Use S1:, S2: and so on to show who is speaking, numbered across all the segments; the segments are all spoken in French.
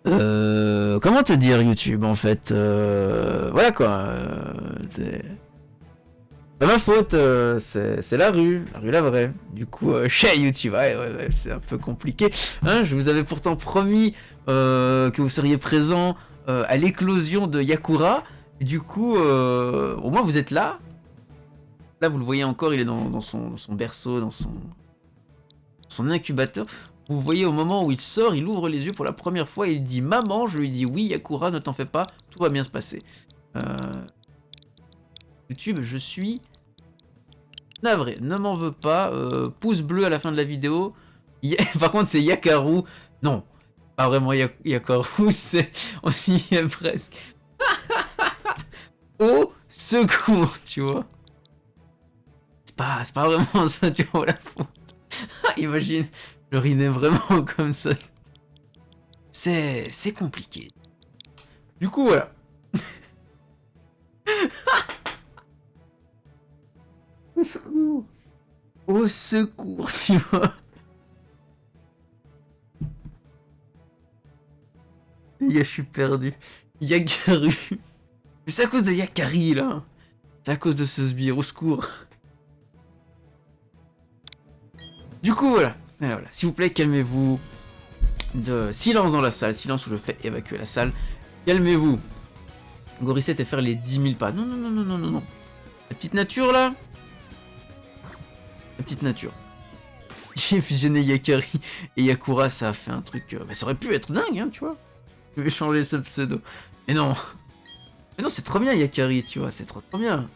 S1: Comment te dire YouTube en fait voilà quoi. C'est pas ma faute, c'est la rue la vraie. Du coup, chez YouTube, ouais, c'est un peu compliqué. Hein, je vous avais pourtant promis que vous seriez présent à l'éclosion de Yakura. Et du coup, au moins vous êtes là. Là, vous le voyez encore, il est dans son berceau, dans son incubateur. Vous voyez au moment où il sort, il ouvre les yeux pour la première fois et il dit « Maman », je lui dis « Oui, Yakura, ne t'en fais pas, tout va bien se passer. » YouTube, je suis navré, ne m'en veux pas, pouce bleu à la fin de la vidéo. Par contre, c'est Yakaru. Non, pas vraiment Yakaru, c'est... On y est presque. Au secours, tu vois. C'est pas vraiment ça, tu vois, la faute. Imagine, je rinais vraiment comme ça. C'est compliqué. Du coup, voilà. Au secours, tu vois. Je suis perdu. Yakaru. Mais c'est à cause de Yakari, là. C'est à cause de ce sbire, au secours. Du coup, voilà. Et voilà. S'il vous plaît, calmez-vous. Silence dans la salle. Silence où je fais évacuer la salle. Calmez-vous. Goricette et faire les 10 000 pas. Non, non, non, non, non, non, non. La petite nature, là. La petite nature. J'ai fusionné Yakari et Yakura, ça a fait un truc... bah, ça aurait pu être dingue, hein, tu vois. Je vais changer ce pseudo. Mais non. Mais non, c'est trop bien, Yakari, tu vois. C'est trop bien.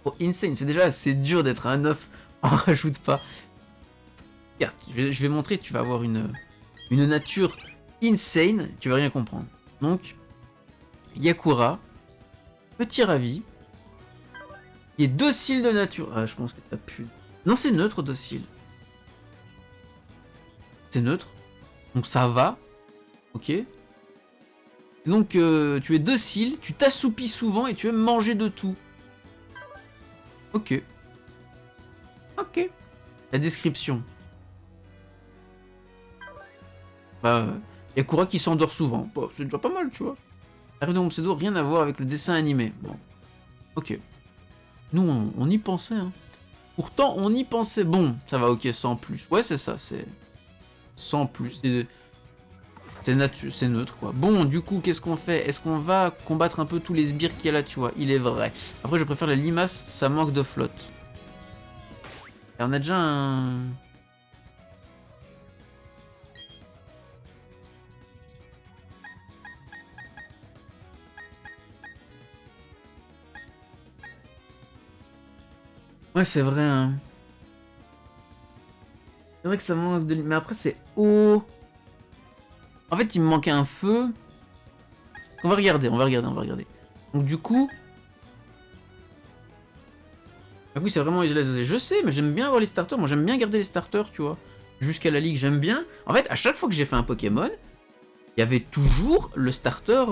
S1: Oh, insane. C'est déjà assez dur d'être un 9. On rajoute pas. Regarde, je vais montrer, tu vas avoir une nature insane, tu vas rien comprendre. Donc, Yakura, petit ravi, il est docile de nature. Ah, je pense que t'as pu... Non, c'est neutre, docile. C'est neutre. Donc ça va. Ok. Donc, tu es docile, tu t'assoupis souvent et tu aimes manger de tout. Ok. Ok. La description. Bah, Yakura qui s'endort souvent. Bah, c'est déjà pas mal, tu vois. Arrive dans mon pseudo, rien à voir avec le dessin animé. Bon. Ok. Nous, on y pensait, hein. Pourtant, on y pensait. Bon, ça va, ok, sans plus. Ouais, c'est ça, c'est... Sans plus. C'est neutre, quoi. Bon, du coup, qu'est-ce qu'on fait? Est-ce qu'on va combattre un peu tous les sbires qu'il y a là, tu vois? Il est vrai. Après, je préfère la limace, ça manque de flotte. Et on a déjà un... Ouais, c'est vrai, hein. C'est vrai que ça manque de... Mais après, c'est haut. En fait, il me manquait un feu. On va regarder. Donc, du coup... Ah oui, c'est vraiment isolé. Je sais, mais j'aime bien avoir les starters. Moi, j'aime bien garder les starters, tu vois. Jusqu'à la ligue, j'aime bien. En fait, à chaque fois que j'ai fait un Pokémon, il y avait toujours le starter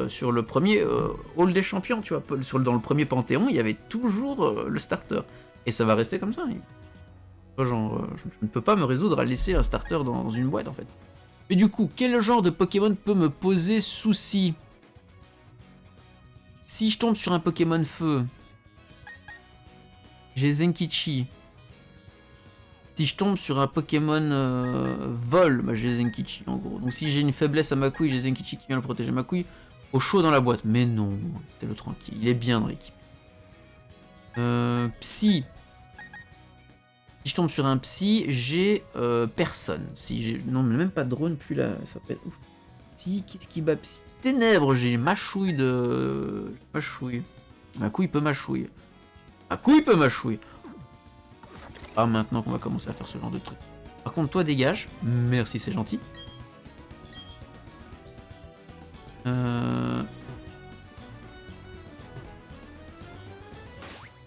S1: sur le premier Hall des Champions, tu vois. Dans le premier Panthéon, il y avait toujours le starter. Et ça va rester comme ça. Genre, je ne peux pas me résoudre à laisser un starter dans une boîte, en fait. Mais du coup, quel genre de Pokémon peut me poser souci? Si je tombe sur un Pokémon feu, j'ai Zenkichi. Si je tombe sur un Pokémon vol, bah j'ai Zenkichi en gros. Donc si j'ai une faiblesse à ma couille, j'ai Zenkichi qui vient le protéger ma couille. Au chaud dans la boîte. Mais non, c'est le tranquille. Il est bien dans l'équipe. Psy. Si je tombe sur un psy, j'ai personne. Si j'ai... Non, mais même pas de drone, puis là, ça peut être ouf. Psy, qu'est-ce qui bat psy? Ténèbres, j'ai mâchouille de... Mâchouille. Ma couille peut mâchouille. Ma couille peut mâchouille. Ah, maintenant qu'on va commencer à faire ce genre de truc. Par contre, toi, dégage. Merci, c'est gentil.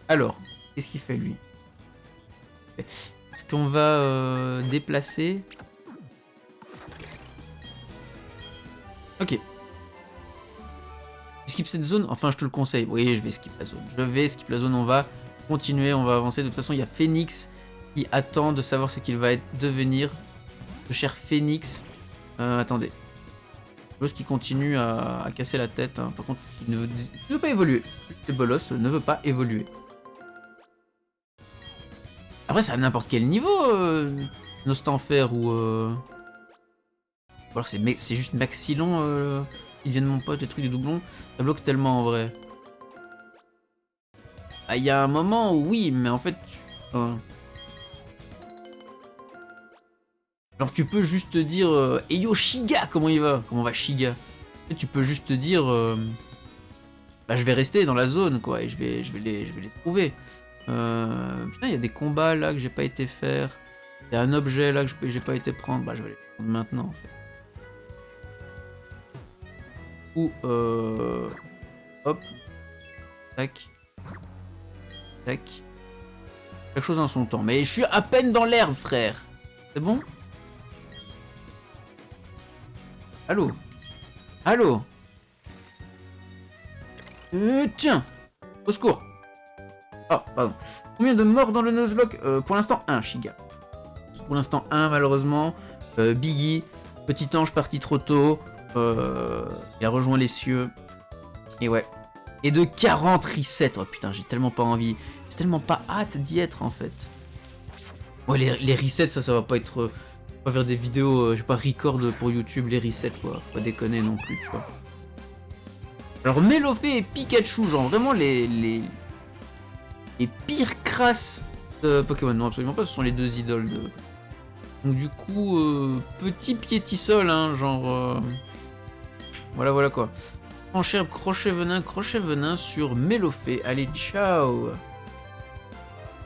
S1: Alors, qu'est-ce qu'il fait, lui? Est-ce qu'on va déplacer? Ok. Skip cette zone? Enfin, je te le conseille. Oui, je vais skip la zone. On va continuer, on va avancer. De toute façon, il y a Phoenix qui attend de savoir ce qu'il va devenir. Le cher Phoenix. Attendez. bolos qui continue à casser la tête. Hein. Par contre, il ne veut pas évoluer. Le bolos ne veut pas évoluer. Après, c'est à n'importe quel niveau, Nostanfer ou... alors c'est juste Maxilon, ils viennent mon pote, les trucs des doublons. Ça bloque tellement en vrai. Ah, il y a un moment où oui, mais en fait... genre tu peux juste te dire hey yo Shiga, comment il va? Comment va Shiga? Et tu peux juste te dire bah je vais rester dans la zone quoi et je vais les trouver. Putain, il y a des combats là que j'ai pas été faire. Il y a un objet là que j'ai pas été prendre. Bah je vais les prendre maintenant en fait. Ou hop. Tac. Tac. Quelque chose en son temps. Mais je suis à peine dans l'herbe, frère. C'est bon? Allô? Allô? Tiens! Au secours! Oh, pardon. Combien de morts dans le Nuzlocke? Pour l'instant, 1, Shiga. Pour l'instant, 1, malheureusement. Biggie, petit ange parti trop tôt. Il a rejoint les cieux. Et ouais. Et de 40 resets. Oh putain, j'ai tellement pas envie. J'ai tellement pas hâte d'y être, en fait. Ouais, les resets, ça va pas être... pas faire des vidéos, je vais pas record pour YouTube les resets, quoi. Faut pas déconner non plus, tu vois. Alors, Melofé et Pikachu, genre vraiment les pires crasses de Pokémon. Non, absolument pas, ce sont les deux idoles de... Donc du coup, petit piétisol, hein, genre... Voilà quoi. Enchère, crochet venin sur Melofé. Allez, ciao.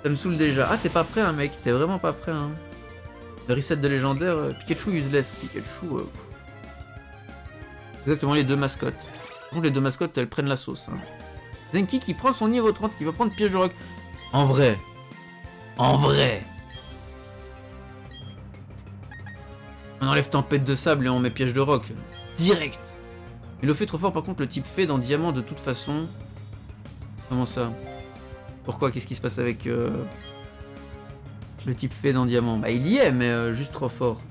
S1: Ça me saoule déjà. Ah, t'es pas prêt, hein, mec. T'es vraiment pas prêt, hein. Le reset de légendaire, Pikachu useless. Pikachu... Exactement, les deux mascottes. Donc les deux mascottes, elles prennent la sauce. Hein. Zenki qui prend son niveau 30, qui va prendre piège de roc. En vrai. En vrai. On enlève tempête de sable et on met piège de roc. Direct. Il le fait trop fort, par contre, le type fait dans diamant de toute façon. Comment ça? Pourquoi? Qu'est-ce qui se passe avec le type fait dans diamant? Bah il y est, mais juste trop fort.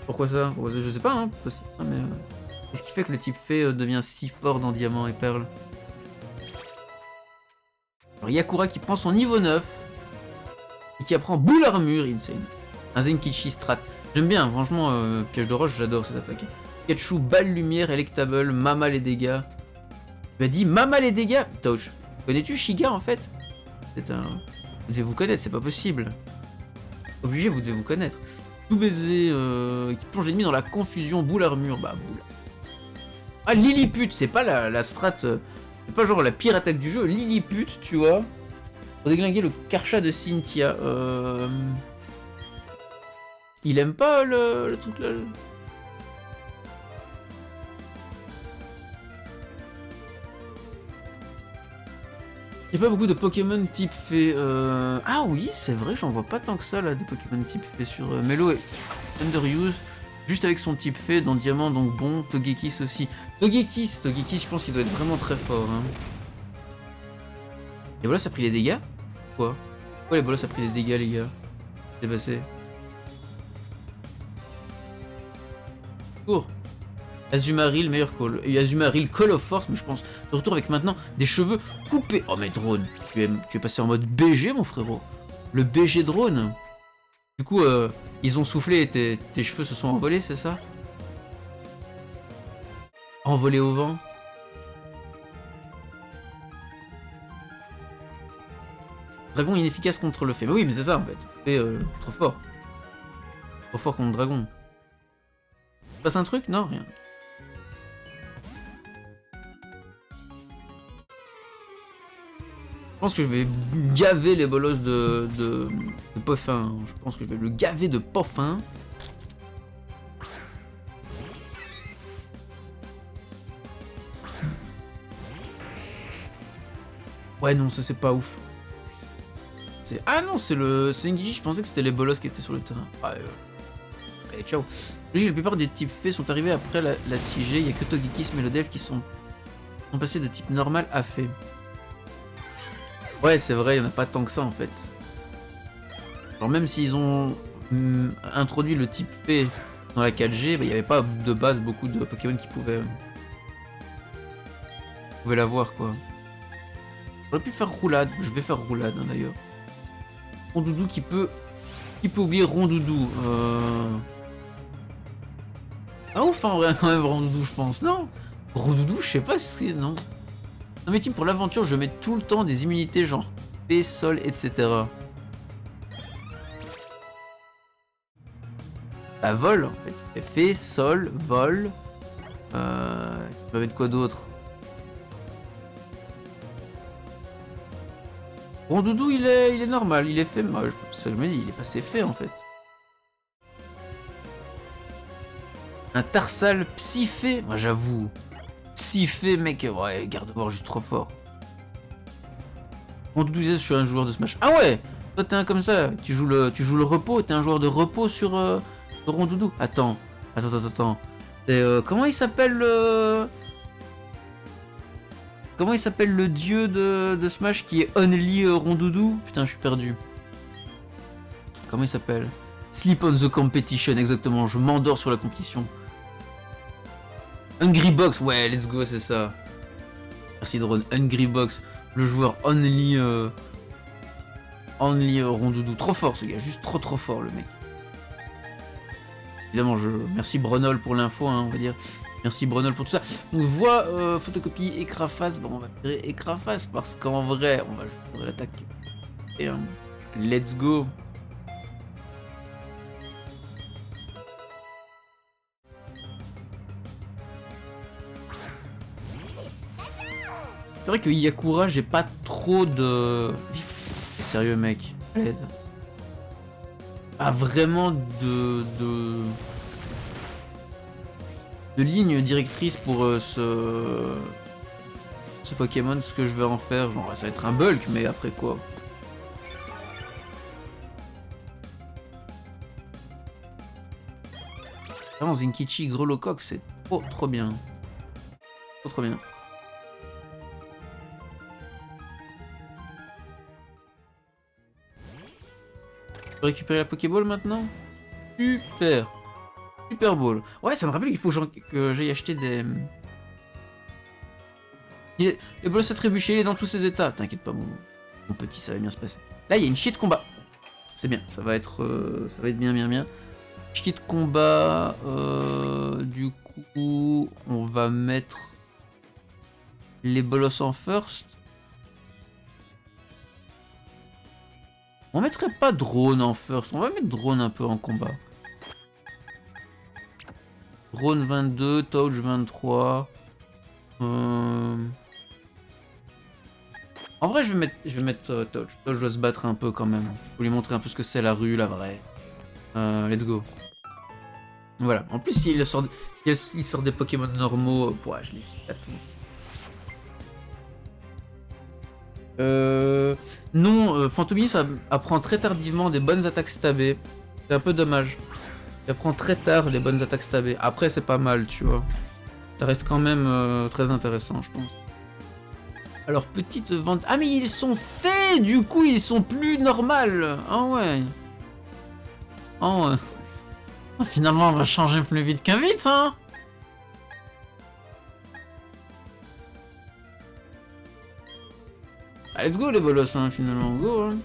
S1: Pourquoi ça? Je sais pas, hein. Mais qu'est-ce qui fait que le type fait devient si fort dans diamant et perle? Alors Yakura qui prend son niveau 9 et qui apprend boule armure, insane. Un Zenkichi strat. J'aime bien, franchement, piège de roche, j'adore cette attaque. Pikachu, balle lumière, électable, Mama les dégâts. Tu m'as dit Mama les dégâts? Touch. Connais-tu Shiga en fait? C'est un... Vous devez vous connaître, c'est pas possible. Obligé, vous devez vous connaître. Tout baiser, qui plonge l'ennemi dans la confusion, boule armure, bah boule. Ah, Lilliput, c'est pas la strat, c'est pas genre la pire attaque du jeu, Lilliput, tu vois. Pour déglinguer le Karcha de Cynthia, il aime pas le truc là. Il n'y a pas beaucoup de Pokémon type fée. Ah oui, c'est vrai, j'en vois pas tant que ça là, des Pokémon type fée sur Melo et Underuse. Juste avec son type fée dans Diamant, donc bon. Togekiss aussi. Togekiss, je pense qu'il doit être vraiment très fort. Hein. Et voilà, ça a pris les dégâts? Quoi? Pourquoi les bolos a pris des dégâts, les gars? C'est passé. Cours. Azumarill, meilleur call. Et Azumarill, Call of Force, mais je pense de retour avec maintenant des cheveux coupés. Oh mais drone, tu es passé en mode BG mon frérot. Le BG drone. Du coup, ils ont soufflé et tes cheveux se sont envolés, c'est ça? Envolés au vent. Dragon inefficace contre le fée. Mais oui, mais c'est ça en fait. Fée, trop fort. Trop fort contre dragon. Passe un truc? Non, rien. Je pense que je vais gaver les bolos de Poffin. Je pense que je vais le gaver de Poffin. Ouais, non, ça c'est pas ouf. Ah non, c'est le Sengi, je pensais que c'était les bolos qui étaient sur le terrain. Ah, allez, ciao. La plupart des types faits sont arrivés après la 6G. Il n'y a que Togekiss et Melodef qui sont passés de type normal à fait. Ouais, c'est vrai, il n'y en a pas tant que ça en fait. Alors même s'ils ont introduit le type fait dans la 4G, bah, il n'y avait pas de base beaucoup de Pokémon qui pouvaient l'avoir, quoi. J'aurais pu faire Roulade, je vais faire Roulade hein, d'ailleurs. Rondoudou qui peut oublier Rondoudou. Ah ouf, en vrai, quand même, Rondoudou, je pense. Non, Rondoudou, je sais pas si. Non. Dans mes teams pour l'aventure, je mets tout le temps des immunités genre P, Sol, etc. Bah, vol, en fait. Tu fais Sol, Vol. Tu vas mettre quoi d'autre? Rondoudou, il est normal, il est fait. Moi, ça je me dis, il est pas assez fait en fait. Un Tarsal Psyphé, moi j'avoue. Psyphé, mec, ouais, garde-voir juste trop fort. Rondoudou disait, je suis un joueur de Smash. Ah ouais, toi t'es un comme ça, tu joues le repos, t'es un joueur de repos sur Rondoudou. Attends. Comment il s'appelle Comment il s'appelle le dieu de Smash qui est Only Rondoudou? Putain, je suis perdu. Comment il s'appelle? Sleep on the competition, exactement. Je m'endors sur la compétition. Hungry Box, ouais, let's go, c'est ça. Merci Drone. Hungry Box, le joueur Only Rondoudou. Trop fort ce gars, juste trop fort le mec. Évidemment, merci Brenol pour l'info, hein, on va dire. Merci Brenol pour tout ça. Donc voix, photocopie, écran face. Bon, on va tirer écran face parce qu'en vrai, on va jouer l'attaque. Et let's go. C'est vrai que Yakura, j'ai pas trop de... C'est sérieux mec, l'aide. Pas vraiment de ligne directrice pour ce Pokémon, ce que je vais en faire. Genre, ça va être un bulk, mais après quoi? Vraiment, Zenkichi, Grelocoq, c'est trop bien. Trop bien. Je peux récupérer la Pokéball maintenant? Super Ball. Ouais, ça me rappelle qu'il faut que j'aille acheter des... Les bolos à trébucher, il est dans tous ses états. T'inquiète pas, mon petit, ça va bien se passer. Là, il y a une chier de combat. C'est bien, ça va être bien. Chier de combat. Du coup, on va mettre les bolos en first. On mettrait pas drone en first, on va mettre drone un peu en combat. Drone 22, Touch 23. En vrai, je vais mettre Touch. Touch doit se battre un peu quand même. Faut lui montrer un peu ce que c'est la rue, la vraie. Let's go. Voilà. En plus, s'il sort des Pokémon normaux, ouais, je les non, Fantomini apprend très tardivement des bonnes attaques stabées. C'est un peu dommage. Il apprend très tard les bonnes attaques stabées. Après, c'est pas mal, tu vois. Ça reste quand même très intéressant, je pense. Alors, petite vente... Ah, mais ils sont faits. Du coup, ils sont plus normales. Ah ouais. Ah ouais. Finalement, on va changer plus vite qu'un vite, hein. Ah, let's go les bolos, hein, finalement, go. Hein.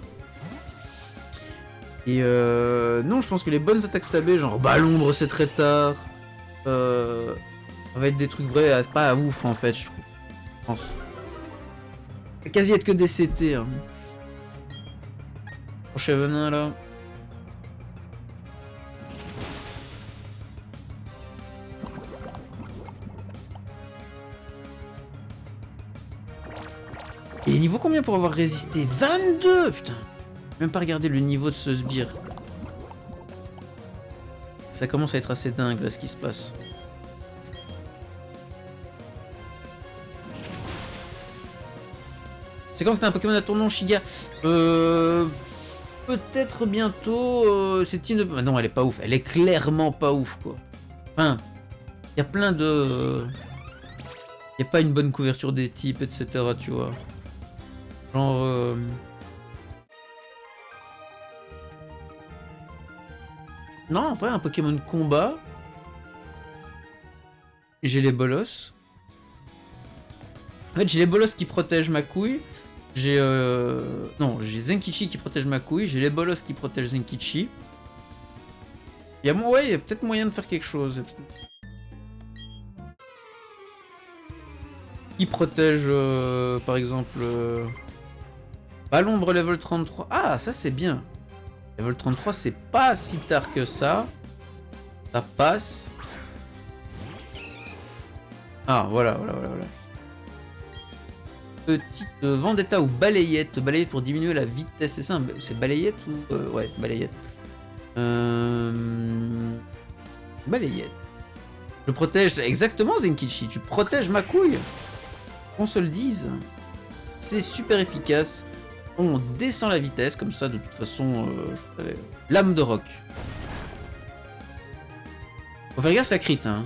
S1: Et non, je pense que les bonnes attaques stabées, genre bah l'ombre c'est très tard, ça va être des trucs vrais, pas ouf en fait, je trouve. Je pense. Il va quasi être que des CT. Hein. Prochain venin là. Et les niveaux combien pour avoir résisté? 22. Putain. Même pas regarder le niveau de ce sbire. Ça commence à être assez dingue là ce qui se passe. C'est quand que t'as un Pokémon à ton nom, Shiga? Peut-être bientôt. C'est Team de... Non, elle est pas ouf. Elle est clairement pas ouf quoi. Enfin, il y a plein de... Il n'y a pas une bonne couverture des types, etc. Tu vois. Genre... Non, en vrai, un Pokémon de combat, j'ai les bolosses. En fait, j'ai les bolosses qui protègent ma couille. J'ai non, j'ai Zenkichi qui protège ma couille. J'ai les bolosses qui protègent Zenkichi. Il y a peut-être moyen de faire quelque chose. Qui protège, par exemple... Bah, l'ombre level 33. Ah, ça c'est bien. Level 33, c'est pas si tard que ça. Ça passe. Ah, voilà. Petite vendetta ou balayette. Balayette pour diminuer la vitesse. C'est ça, c'est balayette ou... ouais, balayette. Balayette. Je protège exactement Zenkichi. Tu protèges ma couille. Qu'on se le dise. C'est super efficace. On descend la vitesse comme ça. De toute façon, lame de roc. Faut faire gaffe, ça crit. Hein.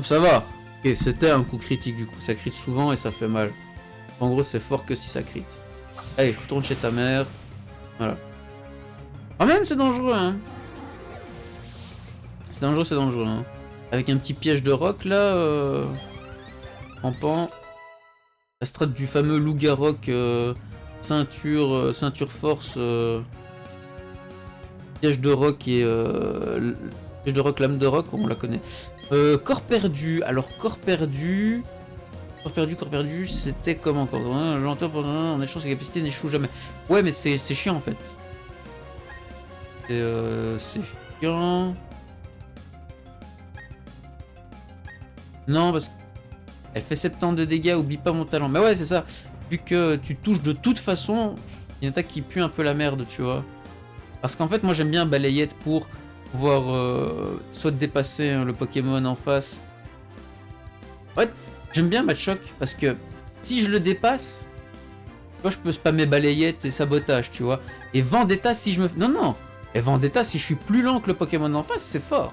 S1: Ça va. Ok, c'était un coup critique du coup. Ça crit souvent et ça fait mal. En gros, c'est fort que si ça crit. Allez, retourne chez ta mère. Voilà. Ah, même, c'est dangereux, hein. C'est dangereux, hein. Avec un petit piège de roc, là, rampant. La strat du fameux loup-garroc, ceinture force, piège de roc et... piège de roc, lame de roc, on la connaît. Corps perdu. Alors, corps perdu, c'était comment encore? Lenteur en échange, ses capacités n'échouent jamais. Ouais, mais c'est chiant en fait. C'est chiant. Non, parce qu'elle fait 70 de dégâts, oublie pas mon talent. Mais ouais, c'est ça. Vu que tu touches de toute façon, une attaque qui pue un peu la merde, tu vois. Parce qu'en fait, moi j'aime bien balayette pour pouvoir soit dépasser le Pokémon en face. Ouais, j'aime bien Machoc parce que si je le dépasse, tu vois, je peux spammer balayette et sabotage, tu vois. Et Vendetta si je me... Non. Et Vendetta si je suis plus lent que le Pokémon en face, c'est fort.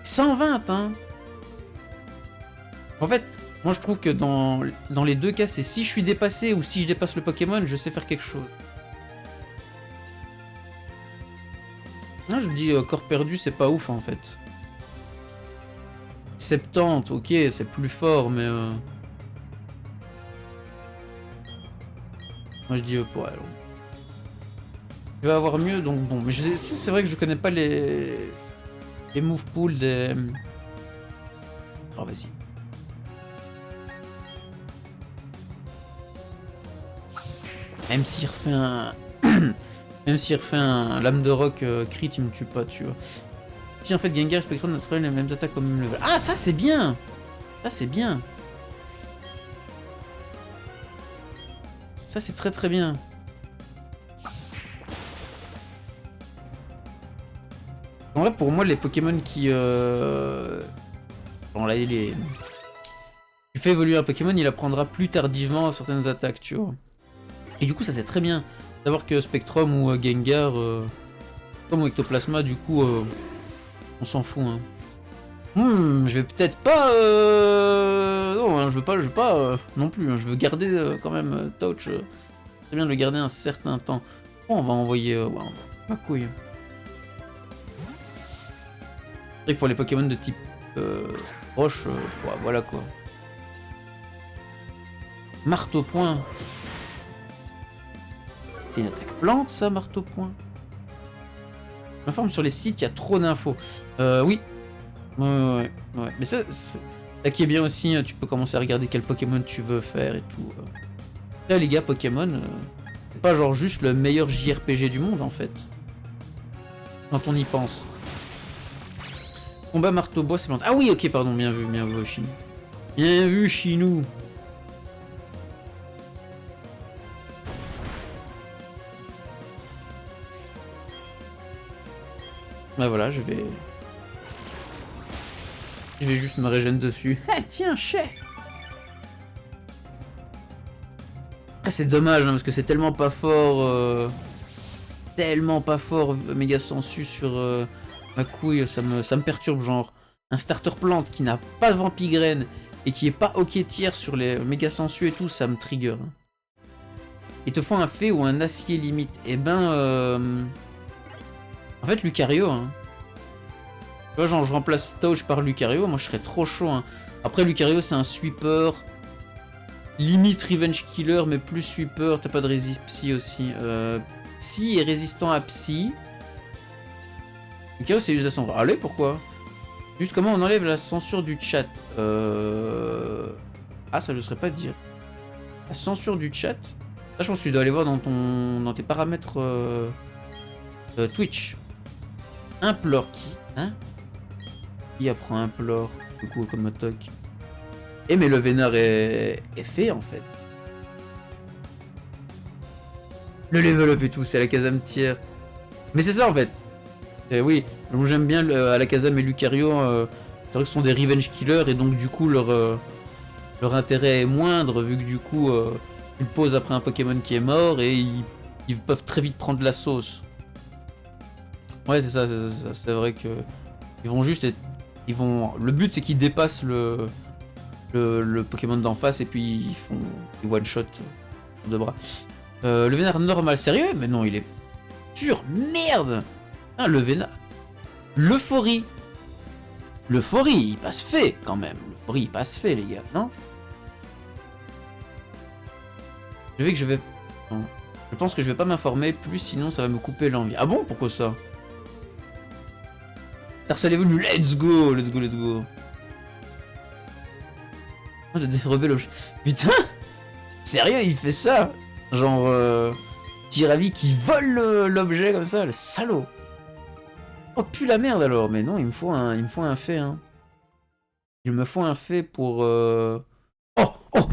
S1: 120, hein. En fait, moi je trouve que dans les deux cas, c'est si je suis dépassé ou si je dépasse le Pokémon, je sais faire quelque chose. Non, je me dis, corps perdu, c'est pas ouf en fait. 70, ok, c'est plus fort, mais... Moi je dis, pour aller. Je vais avoir mieux, donc bon. Mais c'est vrai que je connais pas les move pool des... Oh, vas-y. Même s'il refait un... Même s'il refait un lame de roc crit, il me tue pas, tu vois. Si en fait Gengar et Spectrum naturel les mêmes attaques au même level. Ah, ça c'est bien. Ça c'est bien. Ça c'est très très bien. En vrai, pour moi, les Pokémon qui... Bon, là, il est... Tu fais évoluer un Pokémon, il apprendra plus tardivement certaines attaques, tu vois. Et du coup, ça c'est très bien. Savoir que Spectrum ou Gengar, comme Ectoplasma, du coup, on s'en fout. Hein. Je vais peut-être pas... Non, hein, je veux pas non plus. Hein, je veux garder quand même Touch. C'est bien de le garder un certain temps. Bon, on va envoyer... ouais, ma couille. C'est vrai que pour les Pokémon de type roche, ouais, voilà quoi. Marteau-point. C'est une attaque plante, ça, marteau-point. M'informe sur les sites, il y a trop d'infos. Oui. Ouais. Mais ça qui est bien aussi, tu peux commencer à regarder quel Pokémon tu veux faire et tout. Là, les gars, Pokémon, c'est pas genre juste le meilleur JRPG du monde, en fait. Quand on y pense. Combat marteau-bois, c'est plante. Ah oui, ok, pardon, bien vu, Chinou. Bien vu, Chinou. Bah voilà, je vais juste me régénérer dessus. Ah tiens, chais. Ah c'est dommage, hein, parce que c'est tellement pas fort. Méga sensu sur ma couille, ça me perturbe, genre. Un starter plante qui n'a pas de vampigraine et qui est pas ok tiers sur les méga sensu et tout, ça me trigger. Hein. Il te faut un fée ou un acier limite. Eh ben... En fait, Lucario, hein. vois, genre, je remplace Touch par Lucario, moi je serais trop chaud. Hein. Après, Lucario, c'est un sweeper. Limite Revenge Killer, mais plus sweeper. T'as pas de résist Psy aussi. Psy est résistant à Psy. Lucario, c'est juste la censure. Allez, pourquoi? Juste comment on enlève la censure du chat. Ah, ça je saurais pas dire. La censure du chat. Ça, je pense que tu dois aller voir dans tes paramètres Twitch. Implore qui? Hein? Qui apprend implore? Du coup, comme toc. Eh, mais le vénard est fait en fait. Le level up et tout, c'est à la Kazam tiers. Mais c'est ça en fait. Et oui, donc j'aime bien à la Kazam et Lucario. C'est vrai que ce sont des revenge killers et donc du coup leur intérêt est moindre vu que du coup ils posent après un Pokémon qui est mort et ils peuvent très vite prendre la sauce. Ouais, c'est ça, c'est vrai que ils vont juste être, le but c'est qu'ils dépassent le Pokémon d'en face et puis ils font des one shot de bras. Le vénard normal, sérieux? Mais non, il est dur, merde. Ah, le vénard. L'euphorie. L'euphorie, il passe fait quand même. L'euphorie, il passe fait, les gars, non? Non. Je pense que je vais pas m'informer plus, sinon ça va me couper l'envie. Ah bon? Pourquoi ça? Tarsal évolue, let's go, let's go, let's go. Oh, j'ai des rebelles. Putain! Sérieux, il fait ça? Genre, Tiravi qui vole l'objet comme ça, le salaud! Oh, pue la merde alors! Mais non, il me faut un fait, hein. Il me faut un fait pour. Oh, oh, oh,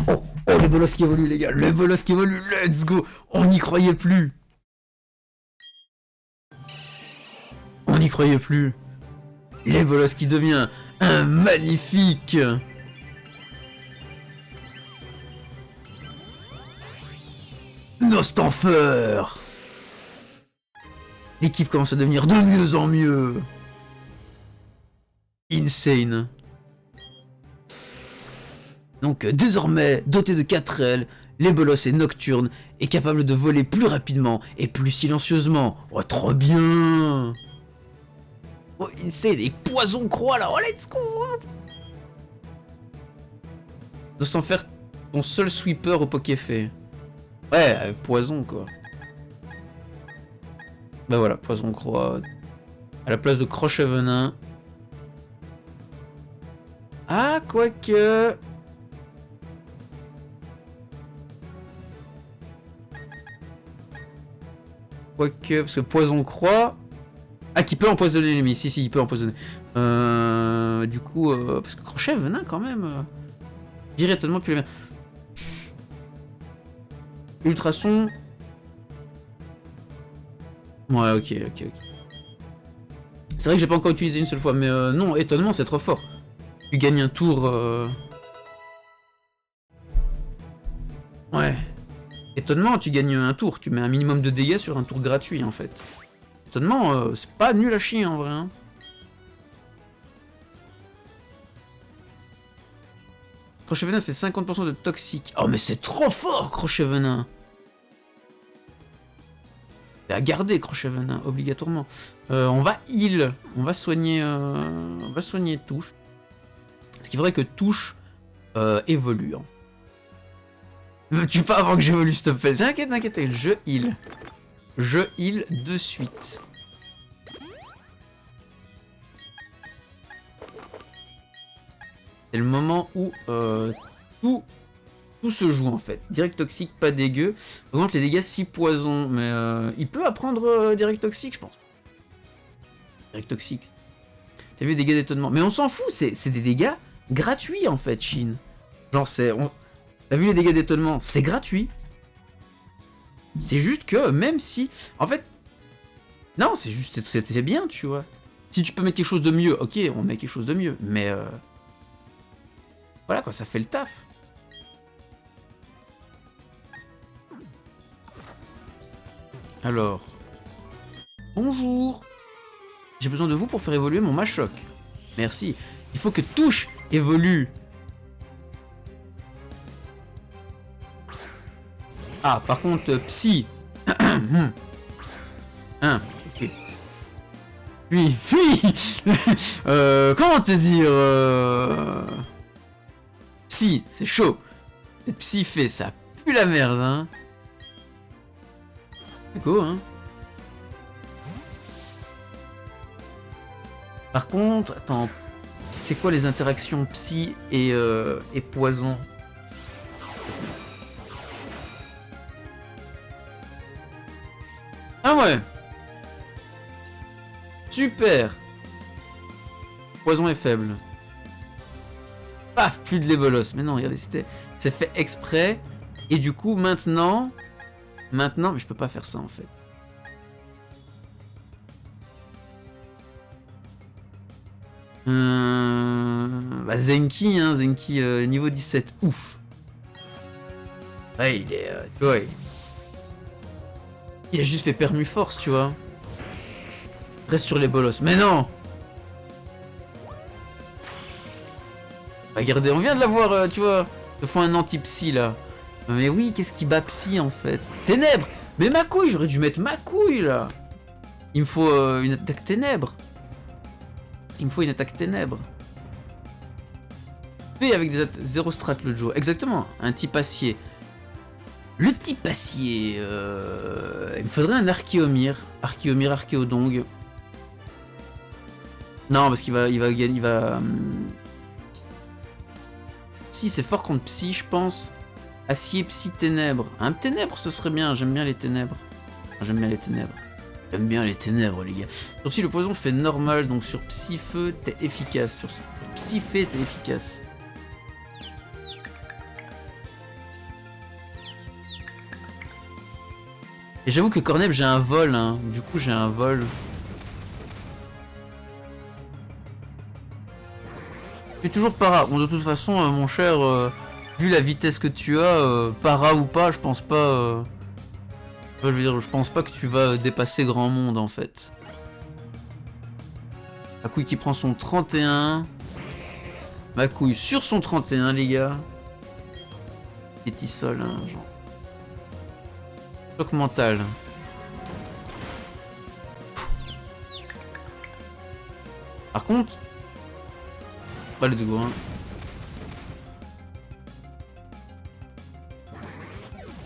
S1: oh, oh, les bolos qui évoluent, les gars! Les bolos qui évoluent, let's go! On n'y croyait plus! On n'y croyait plus! Les bolos qui devient un magnifique! Nostanfer! L'équipe commence à devenir de mieux en mieux! Insane! Donc désormais, doté de 4 ailes, les bolos est nocturne et capable de voler plus rapidement et plus silencieusement. Oh, trop bien! Oh, Insane! Et poison croix là! Oh, let's go! Nostanfer, ton seul sweeper au Pokéfait. Ouais, poison quoi. Bah voilà, poison croix. À la place de crochet venin. Ah, quoique. Quoique, parce que poison croix. Ah, qui peut empoisonner l'ennemi. Si, il peut empoisonner. Du coup, parce que crochet venin quand même. Directement plus les mains. Ultrason. Ouais, ok. C'est vrai que j'ai pas encore utilisé une seule fois, mais non, étonnement, c'est trop fort. Tu gagnes un tour. Ouais. Étonnement, tu gagnes un tour. Tu mets un minimum de dégâts sur un tour gratuit, en fait. Étonnement, c'est pas nul à chier, en vrai. Hein. Crochet venin, c'est 50% de toxique. Oh, mais c'est trop fort, crochet venin. C'est à garder, crochet venin, obligatoirement. On va heal. On va soigner touche. Ce qui est vrai que touche évolue. Hein. Me tue pas avant que j'évolue, s'il te plaît. T'inquiète, je heal. Je heal de suite. C'est le moment où tout se joue en fait. Direct toxique, pas dégueu. Augmente les dégâts 6 poisons. Mais il peut apprendre direct toxique, je pense. Direct toxique. T'as vu les dégâts d'étonnement? Mais on s'en fout, c'est des dégâts gratuits en fait, Chine. Genre c'est... T'as vu les dégâts d'étonnement? C'est gratuit. C'est juste que même si... En fait... Non, c'est juste... C'est bien, tu vois. Si tu peux mettre quelque chose de mieux, ok, on met quelque chose de mieux. Mais... Voilà quoi, ça fait le taf. Alors... Bonjour. J'ai besoin de vous pour faire évoluer mon Machoc. Merci. Il faut que touche évolue. Ah, par contre, Psy. Hein, ok. Puis, comment te dire Psy, c'est chaud. Psy fait, ça pue la merde, hein. Go, hein. Par contre, attends, c'est quoi les interactions psy et poison? Ah ouais. Super. Poison est faible. Paf, plus de lébolos. Mais non, regardez, c'est fait exprès. Et du coup, maintenant, mais je peux pas faire ça en fait. Bah Zenki, hein, Zenki niveau 17, ouf. Ouais, il est, tu vois, il a juste fait permu force, tu vois. Reste sur les bolos. Mais non. Regardez, on vient de l'avoir, tu vois. Ils font un anti-psy là. Mais oui, qu'est-ce qui bat psy en fait? Ténèbres. Mais ma couille, j'aurais dû mettre ma couille là. Il me faut une attaque ténèbres. Il me faut une attaque ténèbres. P avec des zéro strat le Joe. Exactement, un type acier. Le type acier. Il me faudrait un Archéomir. Archéodong. Non, parce qu'il va gagner. Psy, c'est fort contre Psy, je pense. Acier, Psy, ténèbres. Un ténèbres, ce serait bien. J'aime bien les ténèbres. J'aime bien les ténèbres. J'aime bien les ténèbres, les gars. Sur Psy, le poison fait normal. Donc sur Psy, feu, t'es efficace. Sur Psy, fée, t'es efficace. Et j'avoue que Corneb, j'ai un vol. Hein. Du coup, j'ai un vol. Tu es toujours para. Bon, de toute façon, mon cher, vu la vitesse que tu as, para ou pas, je pense pas. Je veux dire, je pense pas que tu vas dépasser grand monde en fait. Ma couille qui prend son 31. Ma couille sur son 31, les gars. Petit sol, hein, genre. Choc mental. Par contre. Pas le go, hein.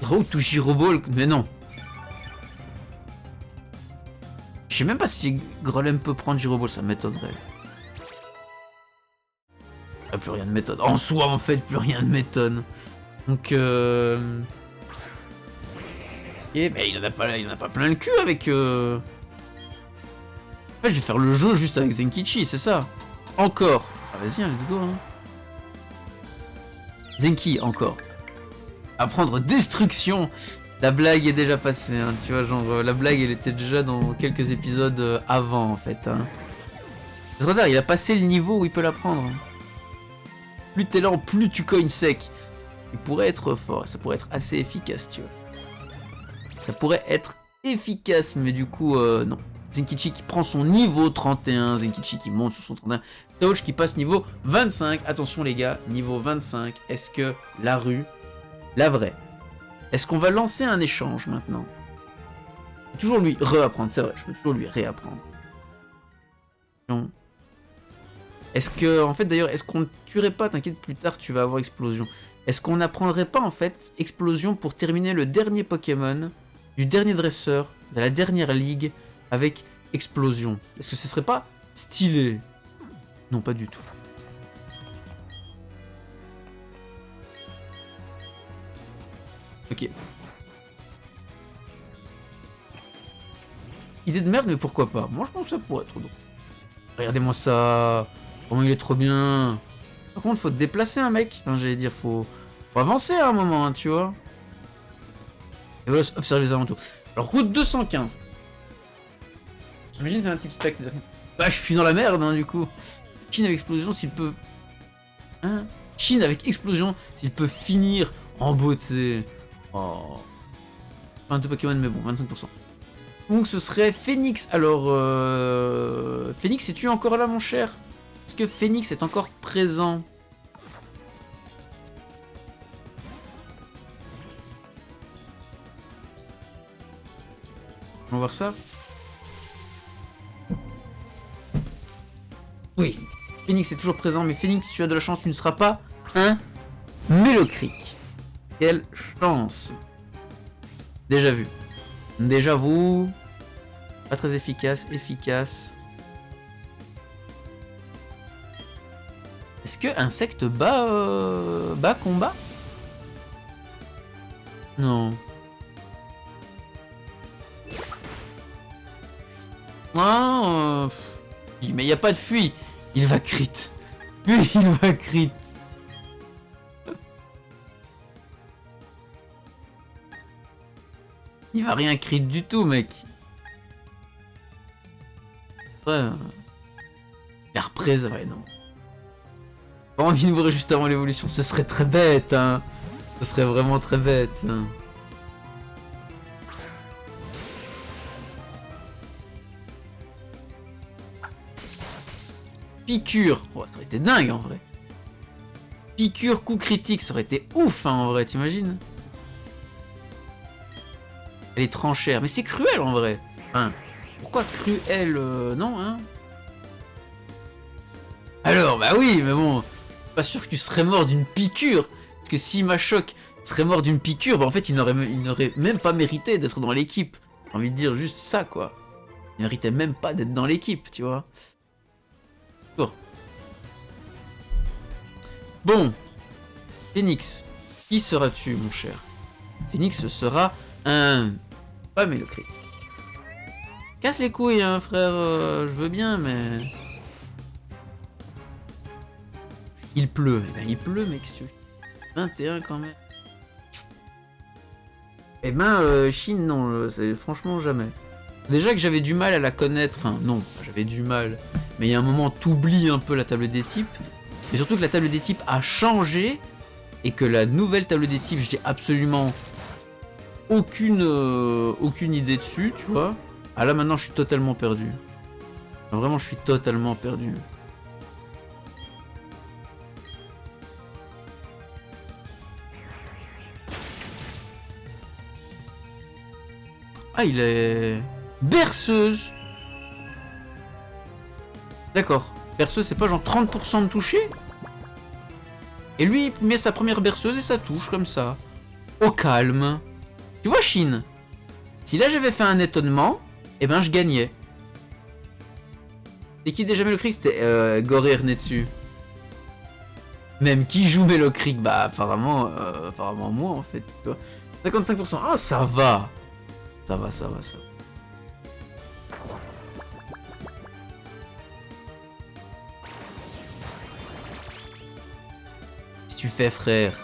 S1: Road to Giroball, mais non. Je sais même pas si Grolem peut prendre Giroball, ça m'étonnerait. Ah, plus rien ne m'étonne. En soi, en fait, plus rien ne m'étonne. Donc, Et mais il en a pas plein le cul avec. En fait, je vais faire le jeu juste avec Zenkichi, c'est ça. Encore. Ah, vas-y, hein, let's go. Hein. Zenki, encore. Apprendre destruction. La blague est déjà passée, hein, tu vois, genre la blague elle était déjà dans quelques épisodes avant en fait. Hein. C'est trop tard, il a passé le niveau où il peut la prendre. Hein. Plus t'es lent, plus tu cognes sec. Il pourrait être fort, ça pourrait être assez efficace, tu vois. Ça pourrait être efficace, mais du coup, non. Zenkichi qui prend son niveau 31, Zenkichi qui monte sur son 31, Touch qui passe niveau 25. Attention les gars, niveau 25, est-ce que la rue, la vraie, est-ce qu'on va lancer un échange maintenant? Je peux toujours lui réapprendre, c'est vrai, je peux toujours lui réapprendre. Non. Est-ce que, en fait d'ailleurs, est-ce qu'on ne tuerait pas, t'inquiète, plus tard tu vas avoir explosion. Est-ce qu'on n'apprendrait pas en fait explosion pour terminer le dernier Pokémon du dernier dresseur de la dernière ligue avec explosion? Est-ce que ce serait pas stylé? Non, pas du tout. Ok. Idée de merde, mais pourquoi pas? Moi, je pense que ça pourrait être drôle. Regardez-moi ça. Comment il est trop bien. Par contre, faut te déplacer, un mec. Enfin, j'allais dire, faut avancer à un moment, hein, tu vois. Et voilà, observer les alentours. Alors, route 215. J'imagine c'est un type spec. Bah, je suis dans la merde, hein, du coup. Chine avec explosion, s'il peut... Hein? Chine avec explosion, s'il peut finir en beauté. Oh. 22 Pokémon, mais bon, 25%. Donc ce serait Phoenix. Alors, Phoenix, es-tu encore là, mon cher? Est-ce que Phoenix est encore présent? On va voir ça. Oui, Phoenix est toujours présent, mais Phoenix, si tu as de la chance, tu ne seras pas un Mélocric. Quelle chance. Déjà vu. Déjà vu. Pas très efficace, efficace. Est-ce que insecte bat combat? Non. Ah, mais il n'y a pas de fuite. Il va crit. Puis il va crit. Il va rien crit du tout, mec. Ouais. La reprise, ouais, non. Pas envie de mourir juste avant l'évolution. Ce serait très bête, hein. Ce serait vraiment très bête. Hein. Piqûre. Oh, ça aurait été dingue, en vrai. Piqûre, coup critique, ça aurait été ouf, hein, en vrai, t'imagines? Elle est tranchère. Mais c'est cruel, en vrai. Enfin, pourquoi cruel, non, hein? Alors, bah oui, mais bon... Pas sûr que tu serais mort d'une piqûre. Parce que si Machoc serait mort d'une piqûre, bah en fait, il n'aurait même pas mérité d'être dans l'équipe. J'ai envie de dire juste ça, quoi. Il méritait même pas d'être dans l'équipe, tu vois. Bon. Phoenix. Qui seras-tu, mon cher? Phoenix sera un... Pas Mélocric. Casse les couilles, hein, frère. Je veux bien, mais... Il pleut. Eh ben, il pleut, mec. 21 quand même. Eh ben, Chine, non. C'est franchement jamais. Déjà que j'avais du mal à la connaître. Enfin, non, j'avais du mal. Mais il y a un moment, t'oublies un peu la table des types. Mais surtout que la table des types a changé. Et que la nouvelle table des types, j'ai absolument aucune idée dessus, tu vois. Ah là, maintenant, je suis totalement perdu. Vraiment, je suis totalement perdu. Ah, il est... Berceuse. D'accord. Berceuse, c'est pas genre 30% de toucher? Et lui, il met sa première berceuse et ça touche comme ça. Au calme. Tu vois, Chine? Si là, j'avais fait un étonnement, eh ben, je gagnais. Et qui déjà Mélocric? C'était Goré Ernetsu. Même qui joue Mélocric? Bah, apparemment moi, en fait. 55%. Ah, ça va. Ça va. Si tu fais, frère.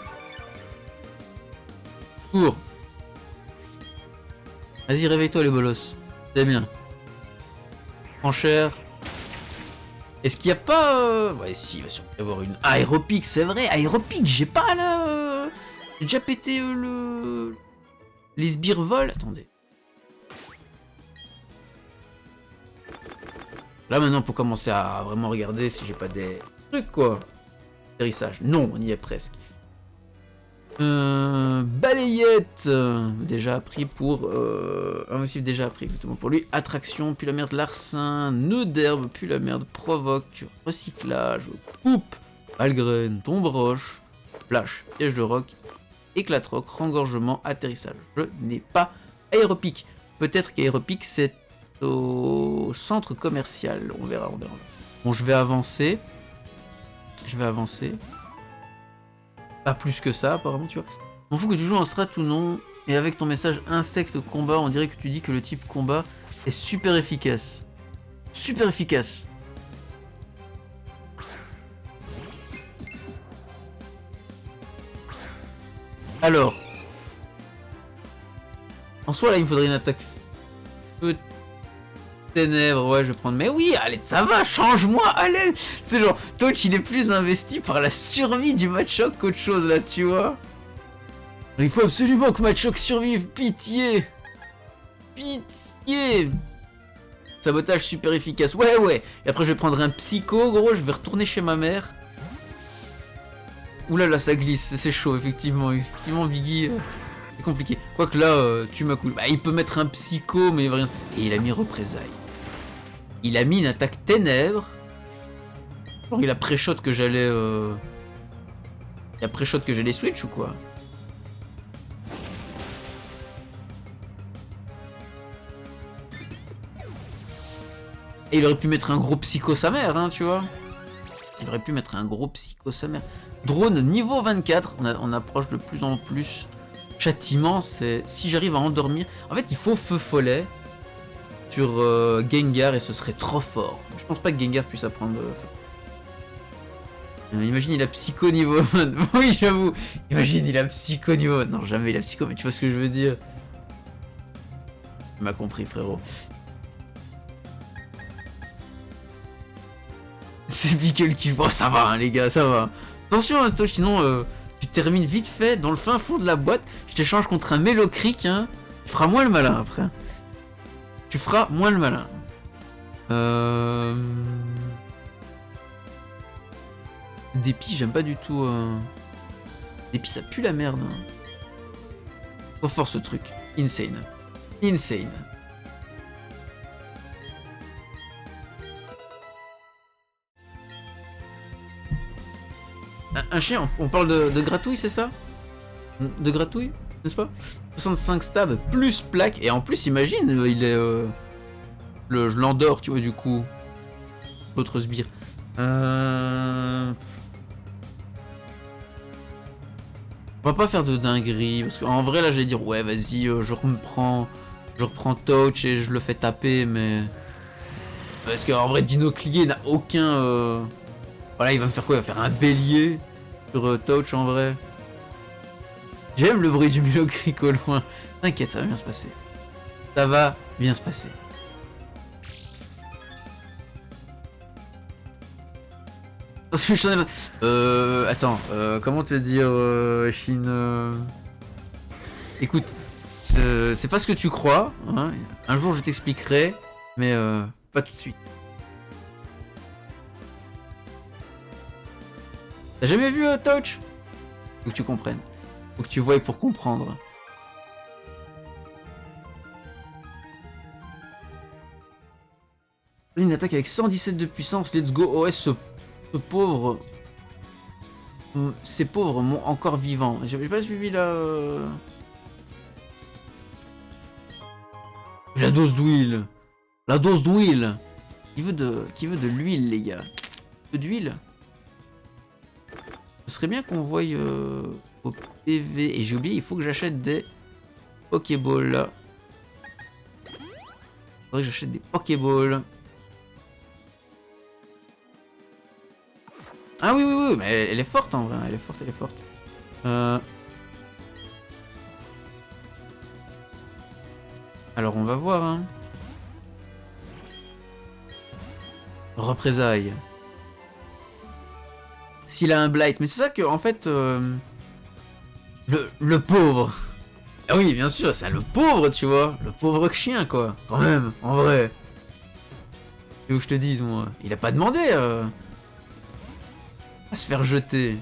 S1: Cours. Vas-y, réveille-toi, les bolos. C'est bien. Enchère. Est-ce qu'il n'y a pas... Ouais, si, il va sûrement y avoir une aéropique, c'est vrai. Aéropique, j'ai pas là... J'ai déjà pété les sbires vol. Attendez. Là maintenant pour commencer à vraiment regarder si j'ai pas des trucs quoi. Atterrissage. Non, on y est presque. Balayette. Déjà appris pour... un motif déjà appris exactement pour lui. Attraction, puis la merde larcin. Nœud d'herbe, puis la merde provoque. Recyclage, coupe. Algraine, tombe roche. Flash, piège de roc. Éclate roc, rengorgement, atterrissage. Je n'ai pas aéropique. Peut-être qu'aéropique c'est au centre commercial. On verra. Bon, je vais avancer. Pas plus que ça, apparemment, tu vois. On fout que tu joues en strat ou non. Et avec ton message insecte combat, on dirait que tu dis que le type combat est super efficace. Super efficace. Alors. En soi, là, il me faudrait une attaque feu ténèbres, ouais, je vais prendre. Mais oui, allez, ça va, change-moi, allez. C'est genre, Touch, il est plus investi par la survie du Machoc qu'autre chose, là, tu vois. Il faut absolument que Machoc survive, pitié. Pitié. Sabotage super efficace, ouais. Et après, je vais prendre un psycho, gros, je vais retourner chez ma mère. Ouh là, ça glisse, c'est chaud, effectivement. Effectivement, Biggie, c'est compliqué. Quoique là, tu m'as cool. Bah, il peut mettre un psycho, mais il va rien se passer. Et il a mis représailles. Il a mis une attaque ténèbres. Genre il a pré-shot que j'allais... Il a pré-shot que j'allais switch ou quoi? Et il aurait pu mettre un gros psycho sa mère, hein, tu vois. Il aurait pu mettre un gros psycho sa mère. Drone niveau 24, on approche de plus en plus. Châtiment, c'est... Si j'arrive à endormir... En fait, il faut feu follet sur Gengar et ce serait trop fort. Je pense pas que Gengar puisse apprendre feu. Imagine, il a psycho niveau... Oui, j'avoue. Imagine, il a psycho niveau... Non, jamais il a psycho, mais tu vois ce que je veux dire. Tu m'as compris, frérot. C'est Pickle qui... Oh, ça va, hein, les gars, ça va. Attention, hein, toi, sinon, tu termines vite fait dans le fin fond de la boîte. Je t'échange contre un Mélocric, hein. Tu feras moins le malin, après. Tu feras moins le malin. Dépi, j'aime pas du tout. Dépi, ça pue la merde. Hein. Trop fort, ce truc. Insane. Insane. Un chien, on parle de gratouille, c'est ça? De gratouille, n'est-ce pas? 65 stab plus plaque. Et en plus, imagine, il est... je l'endors, tu vois, du coup. Autre sbire. On va pas faire de dinguerie. Parce qu'en vrai, là, j'allais dire, ouais, vas-y, je reprends Touch et je le fais taper, mais... Parce qu'en vrai, Dinoclier n'a aucun... Voilà, il va me faire quoi? Il va faire un bélier sur Touch, en vrai. J'aime le bruit du Mélocric au loin. T'inquiète, ça va bien se passer. Ça va bien se passer. Parce que je t'en ai... Attends, comment te dire, Chine... Écoute, c'est pas ce que tu crois. Hein. Un jour, je t'expliquerai, mais pas tout de suite. T'as jamais vu Touch? Faut que tu comprennes. Faut que tu voies pour comprendre. Une attaque avec 117 de puissance. Let's go. OS, ce pauvre... Ces pauvres m'ont encore vivant. J'avais pas suivi la... La dose d'huile. La dose d'huile. Qui veut de l'huile, les gars? Peu d'huile? Ce serait bien qu'on voie au PV. Et j'ai oublié, il faut que j'achète des Pokéballs. Faudrait que j'achète des Pokéballs. Ah oui, oui, oui, mais elle est forte en vrai. Elle est forte, elle est forte. Alors on va voir. Hein. Représailles. S'il a un blight. Mais c'est ça que, en fait... Le pauvre. Ah oui, bien sûr, c'est le pauvre, tu vois. Le pauvre chien, quoi. Quand même, en vrai. Et où je te dise, moi. Il a pas demandé à se faire jeter.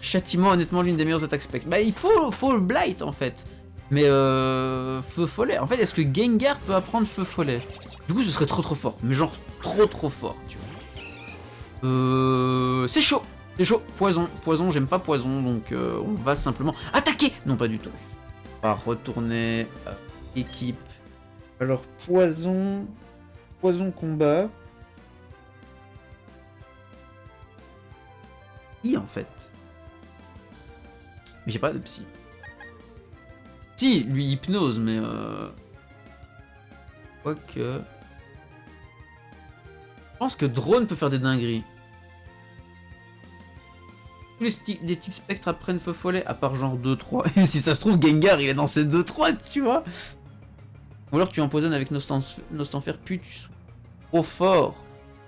S1: Châtiment, honnêtement, l'une des meilleures attaques spectres. Bah, il faut le blight, en fait. Mais feu follet. En fait, est-ce que Gengar peut apprendre feu follet? Du coup, ce serait trop fort. Mais genre, trop fort, tu vois. C'est chaud. C'est chaud. Poison. Poison, j'aime pas poison. Donc, on va simplement attaquer. Non, pas du tout. On va retourner équipe. Alors, poison. Poison combat. Qui, en fait? Mais j'ai pas de psy. Si, lui, hypnose, mais quoique... Je pense que Drone peut faire des dingueries. Tous les types spectres apprennent feu follet, à part genre 2-3. Et si ça se trouve, Gengar, il est dans ces 2-3, tu vois. Ou alors tu empoisonnes avec Nostanfer, puis tu sois trop fort.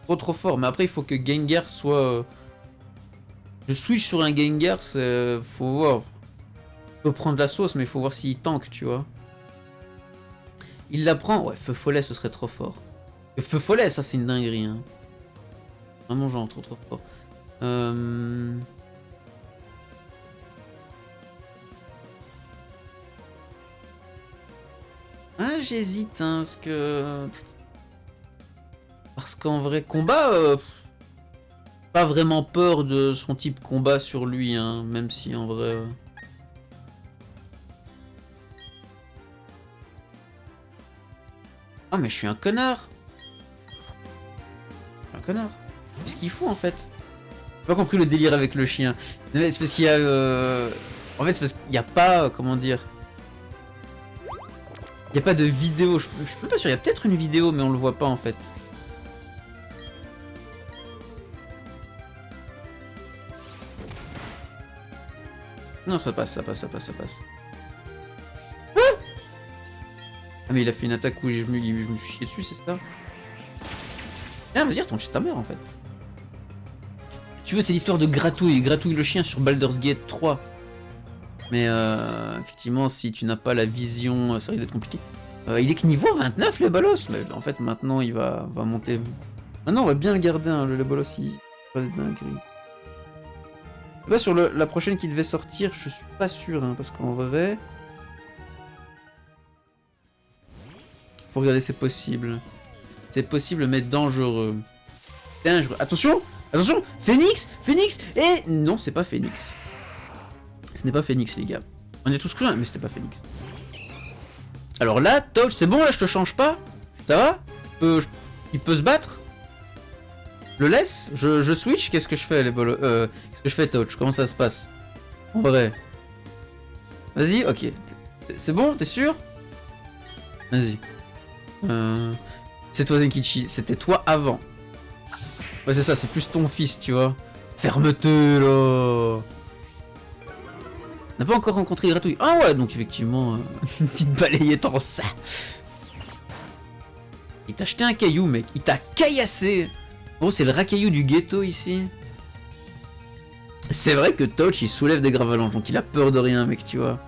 S1: Trop fort. Mais après, il faut que Gengar soit... Je switch sur un Gengar, c'est... Faut voir. Il peut prendre la sauce, mais il faut voir s'il tank, tu vois. Il la prend. Ouais, feu follet, ce serait trop fort. Le feu follet, ça, c'est une dinguerie. Hein. Vraiment, genre, trop fort. Ah, j'hésite, hein, parce que... Parce qu'en vrai, combat... pas vraiment peur de son type combat sur lui, hein, même si en vrai... Ah mais je suis un connard. Un connard. Qu'est-ce qu'il faut en fait? J'ai pas compris le délire avec le chien. C'est parce qu'il y a... En fait c'est parce qu'il n'y a pas... Comment dire? Il n'y a pas de vidéo. Je suis même pas sûr. Il y a peut-être une vidéo mais on le voit pas en fait. Non ça passe, ça passe, ça passe, ça passe. Ah mais il a fait une attaque où je me suis chié dessus, c'est ça? Ah vas-y retourne chez ta mère en fait. Tu veux c'est l'histoire de Gratouille, Gratouille le chien sur Baldur's Gate 3. Mais effectivement si tu n'as pas la vision ça risque d'être compliqué. Il est que niveau 29 le bolos. En fait maintenant il va monter. Maintenant on va bien le garder hein, le bolos il va être dinguerie. Là sur la prochaine qui devait sortir je suis pas sûr hein, parce qu'en vrai... Faut regarder, c'est possible. C'est possible, mais dangereux. Dangereux. Attention! Attention! Phoenix! Phoenix! Et non, c'est pas Phoenix. Ce n'est pas Phoenix, les gars. On est tous cru, mais c'était pas Phoenix. Alors là, Touch, c'est bon, là, je te change pas? Ça va? Il peut se battre? Le laisse? Je switch? Qu'est-ce que je fais, les bolos? Qu'est-ce que je fais, Touch? Comment ça se passe? En vrai. Vas-y, ok. C'est bon? T'es sûr? Vas-y. C'est toi Zenkichi, c'était toi avant. Ouais c'est ça, c'est plus ton fils, tu vois. Ferme-te là. On n'a pas encore rencontré Gratouille. Ah ouais, donc effectivement, une petite balayette en ça. Il t'a acheté un caillou, mec. Il t'a caillassé. Oh, c'est le racaillou du ghetto ici. C'est vrai que Touch, il soulève des gravalanches, donc il a peur de rien, mec, tu vois.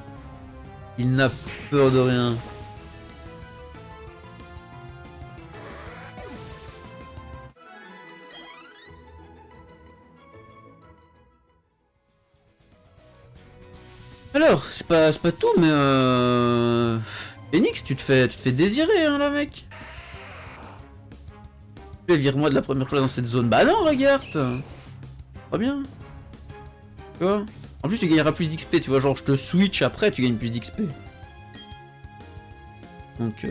S1: Il n'a peur de rien. Alors, c'est pas tout, mais Phoenix, tu te fais désirer, hein, là, mec. Vire-moi de la première place dans cette zone. Bah non, regarde. Pas bien. Tu vois. En plus, tu gagneras plus d'XP, tu vois. Genre, je te switch après, tu gagnes plus d'XP. Donc,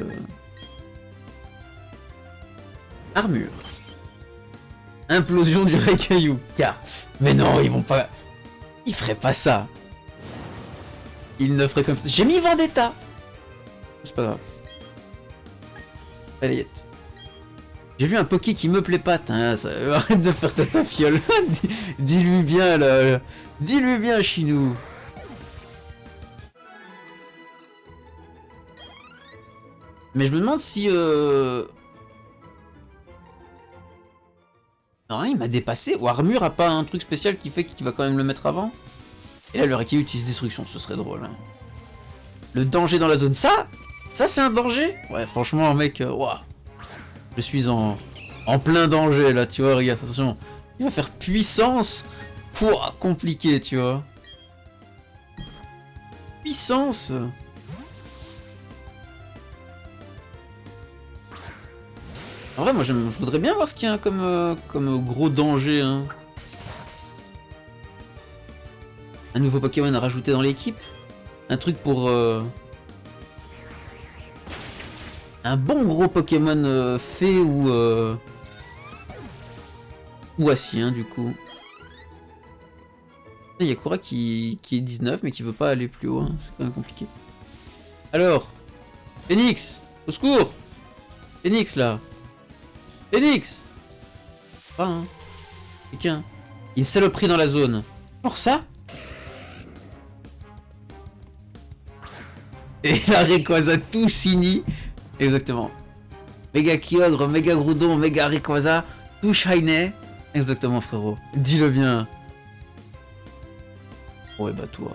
S1: armure. Implosion du racaillou. Car. Mais non, ils vont pas. Ils feraient pas ça. Il ne ferait comme ça. J'ai mis Vendetta. C'est pas grave. Balayette. J'ai vu un Poké qui me plaît pas. Arrête de faire ta fiole. Dis-lui bien là. Dis-lui bien, Chinou. Mais je me demande si... Non, il m'a dépassé. Ou Armure a pas un truc spécial qui fait qu'il va quand même le mettre avant. Et là, le Rakiyu utilise Destruction, ce serait drôle. Hein. Le danger dans la zone, ça c'est un danger? Ouais, franchement, mec, waouh. Je suis en plein danger, là, tu vois, regarde, attention. Il va faire puissance. Pouah, compliqué, tu vois. Puissance. En vrai, moi, je voudrais bien voir ce qu'il y a comme gros danger, hein. Un nouveau Pokémon à rajouter dans l'équipe. Un truc pour... Un bon gros Pokémon fée ou acier, hein, du coup. Il y a Kura qui est 19 mais qui veut pas aller plus haut. Hein. C'est quand même compliqué. Alors, Phoenix, au secours. Phoenix, là. Phoenix. Pas, hein. Quelqu'un. Une saloperie dans la zone. Alors ça. Et la Rayquaza tout fini. Exactement. Méga Kyogre, méga Groudon, méga Rayquaza, tout shiny. Exactement, frérot. Dis-le bien. Ouais, bah toi.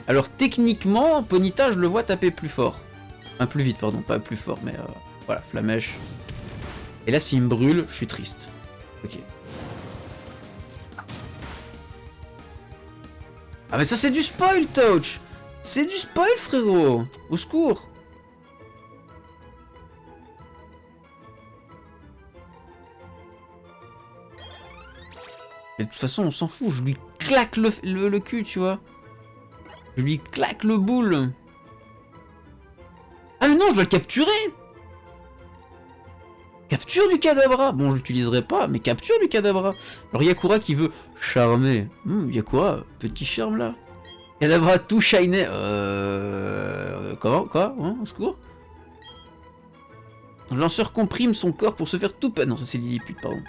S1: Alors, techniquement, Ponyta, je le vois taper plus fort. Enfin, plus vite, pardon. Pas plus fort, mais voilà, Flamèche. Et là, s'il me brûle, je suis triste. Ok. Ah, mais ça, c'est du spoil, Touch. C'est du spoil, frérot. Au secours. Mais de toute façon, on s'en fout. Je lui claque le cul, tu vois. Je lui claque le boule. Ah mais non, je dois le capturer. Capture du Kadabra. Bon, je l'utiliserai pas, mais capture du Kadabra. Alors Yakura qui veut charmer. Yakura, petit charme là. Kadabra tout shiné. Comment? Quoi? Hein, au secours? Le lanceur comprime son corps pour se faire tout... Non, ça c'est Lilliput, pardon.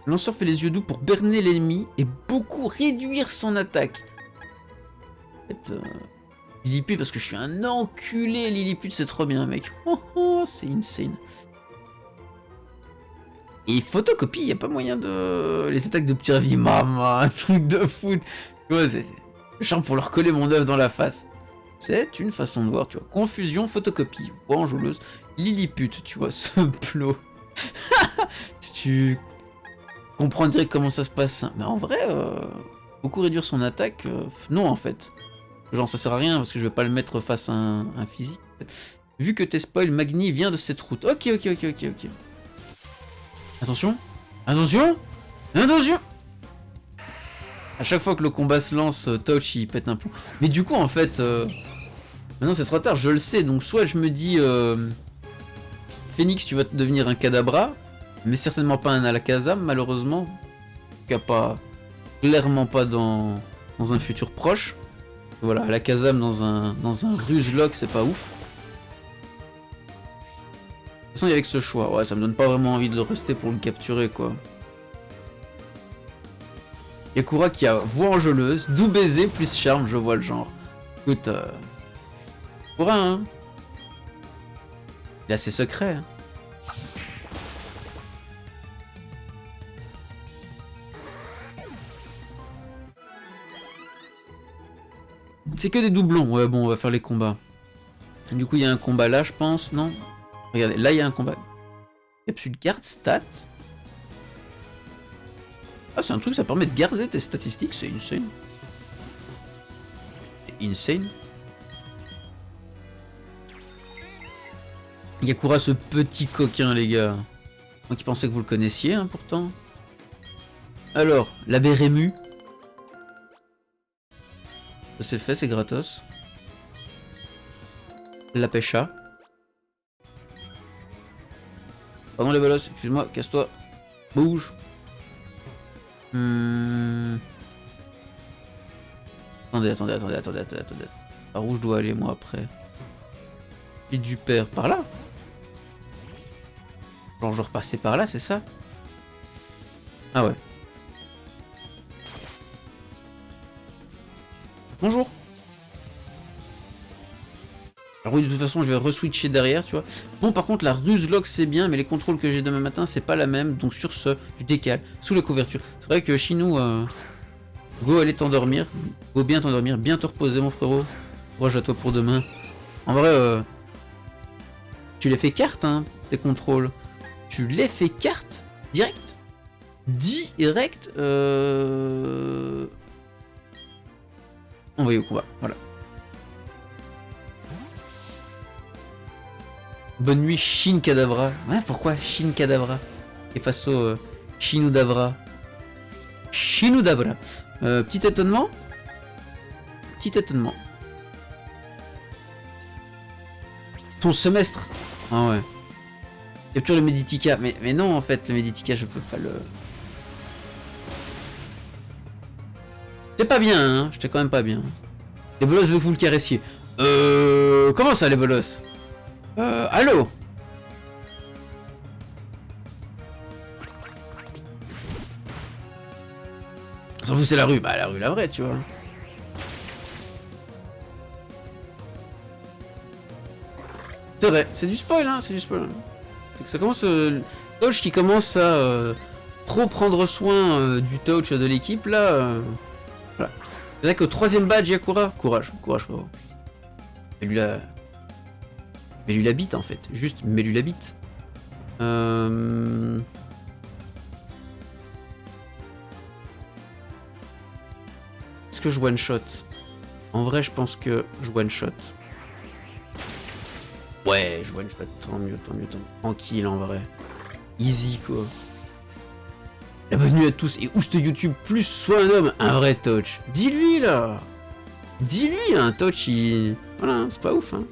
S1: Le lanceur fait les yeux doux pour berner l'ennemi et beaucoup réduire son attaque. En fait, Lilliput, parce que je suis un enculé, Lilliput, c'est trop bien, mec. Oh, c'est insane. Et photocopie, il n'y a pas moyen de... Les attaques de petits ravis, maman, un truc de foot. Tu vois, c'est... Genre pour leur coller mon œuf dans la face. C'est une façon de voir, tu vois. Confusion, photocopie, voix enjôleuse, Lilliput, tu vois, ce plot. Si tu comprends direct comment ça se passe. Mais en vrai, beaucoup réduire son attaque, non en fait. Genre ça sert à rien parce que je vais pas le mettre face à un physique. Vu que t'es spoil, Magni vient de cette route. Ok. Attention. Attention. À chaque fois que le combat se lance, Touch il pète un plomb. Mais du coup en fait, maintenant c'est trop tard, je le sais. Donc soit je me dis, Phoenix tu vas devenir un Kadabra, mais certainement pas un Alakazam malheureusement. En tout cas pas, clairement pas dans un futur proche. Voilà, Alakazam dans un Ruslock c'est pas ouf. De toute façon, avec ce choix, ouais, ça me donne pas vraiment envie de le rester pour le capturer, quoi. Yakura qui a voix enjôleuse, doux baiser plus charme, je vois le genre. Écoute, Yakura, hein. Il a ses secrets, hein. C'est que des doublons, ouais, bon, on va faire les combats. Du coup, il y a un combat là, je pense, non? Regardez, là il y a un combat. Capsule garde stats. Ah, c'est un truc, ça permet de garder tes statistiques, c'est insane. C'est insane. Yakura, ce petit coquin, les gars. Moi qui pensais que vous le connaissiez, hein, pourtant. Alors, l'abbé Rému. Ça c'est fait, c'est gratos. La pêcha. Pardon les bolos, excuse-moi, casse-toi. Bouge. Attendez. Par où je dois aller moi après? Et du père, par là? Genre je repassais par là, c'est ça? Ah ouais. Bonjour. Alors oui, de toute façon, je vais re-switcher derrière, tu vois. Bon, par contre, la Ruslock, c'est bien, mais les contrôles que j'ai demain matin, c'est pas la même. Donc sur ce, je décale sous la couverture. C'est vrai que Chinou, go aller t'endormir. Go bien t'endormir, bien te reposer, mon frérot. Courage à toi pour demain. En vrai, tu les fais carte, hein, tes contrôles. Tu les fais carte direct. Direct. Envoyé au combat, voilà. Bonne nuit, Shin Kadabra. Ouais, pourquoi Shin Kadabra? Et face au Shinudabra. Shinudabra. Petit étonnement. Ton semestre. Ah ouais. Capture le Meditica. Mais non, en fait, le Meditica, je peux pas le... C'est pas bien, hein. J'étais quand même pas bien. Les bolos veulent que vous le caressiez. Comment ça, les bolos? Allô? S'en fout, c'est la rue. Bah, la rue, la vraie, tu vois. C'est vrai, c'est du spoil, hein, c'est du spoil. C'est que ça commence... Touch qui commence à trop prendre soin du touch de l'équipe, là. Voilà. C'est vrai qu'au 3ème badge, Yakura. Courage, frérot. Et lui, la... Mets-lui la bite en fait, juste mets-lui la bite.
S2: Est-ce que je one-shot? En vrai, je pense que je one-shot. Ouais, je one-shot. Tant mieux, tant mieux, tant mieux. Tranquille, en vrai. Easy, quoi. La bonne nuit à tous et Oust YouTube plus soit un homme, un vrai Touch. Dis-lui, là. Dis-lui, hein, Touch, il... Voilà, hein, c'est pas ouf, hein.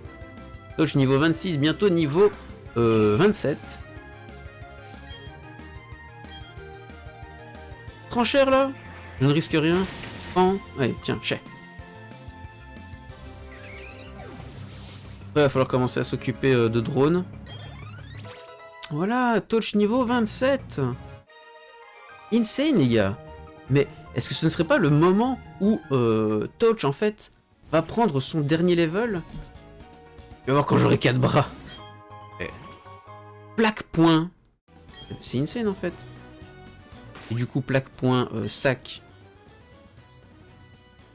S2: Touch niveau 26, bientôt niveau 27. Trop cher, là. Je ne risque rien. Prends. Allez, tiens, chais. Après, il va falloir commencer à s'occuper de drones. Voilà, Touch niveau 27. Insane, les gars. Mais est-ce que ce ne serait pas le moment où Touch, en fait, va prendre son dernier level? Tu vas voir quand j'aurai 4 bras. Plaque point. C'est insane, en fait. Et du coup, plaque point, sac.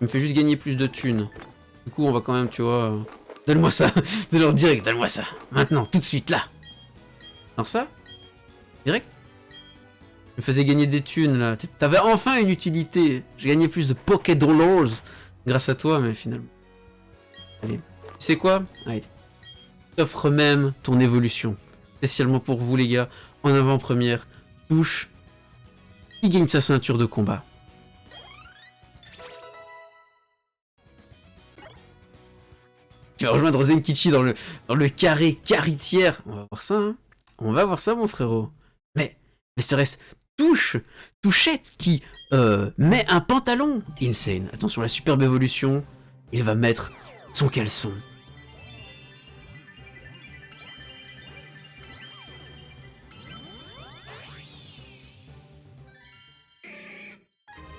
S2: Il me fait juste gagner plus de thunes. Du coup, on va quand même, tu vois... Donne-moi ça. De leur direct, donne-moi ça. Maintenant, tout de suite, là. Alors ça? Direct? Je me faisais gagner des thunes, là. T'avais enfin une utilité. J'ai gagné plus de Pokédollars grâce à toi, mais finalement... Allez. Tu sais quoi? Allez. T'offre même ton évolution. Spécialement pour vous, les gars. En avant-première. Touche. Il gagne sa ceinture de combat. Tu vas rejoindre Zenkichi dans le carré caritière. On va voir ça, hein. On va voir ça, mon frérot. Mais serait-ce Touchette qui met un pantalon? Insane. Attention, la superbe évolution. Il va mettre son caleçon.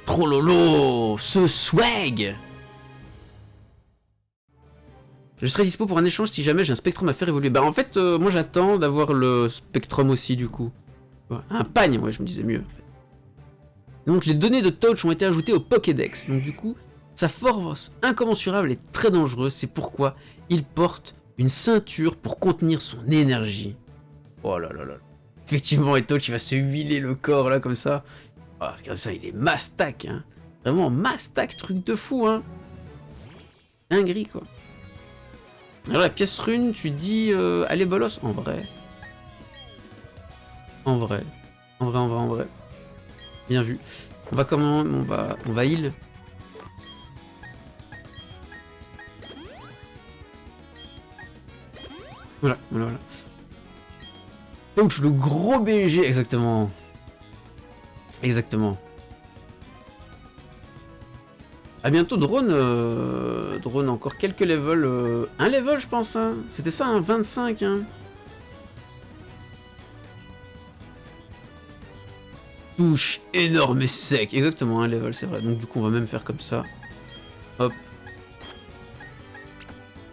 S2: Trop lolo, ce swag. Je serai dispo pour un échange si jamais j'ai un Spectrum à faire évoluer. Bah en fait, moi j'attends d'avoir le Spectrum aussi du coup. Un pagne, ouais, je me disais mieux. Donc les données de Touch ont été ajoutées au Pokédex. Donc du coup, sa force incommensurable est très dangereuse. C'est pourquoi il porte une ceinture pour contenir son énergie. Oh là là là. Effectivement, et Touch il va se huiler le corps là comme ça. Oh, regarde ça, il est mastack, hein. Vraiment mastack, truc de fou, hein. Dinguerie, quoi. Alors la pièce rune, tu dis allez bolos? En vrai. En vrai. En vrai. Bien vu. On va comment? On va heal. Voilà. Ouch, le gros BG, exactement. Exactement. A bientôt drone, drone encore quelques levels, un level je pense, hein. C'était ça, un 25, hein. Touche énorme et sec, exactement un level, c'est vrai. Donc du coup on va même faire comme ça. Hop.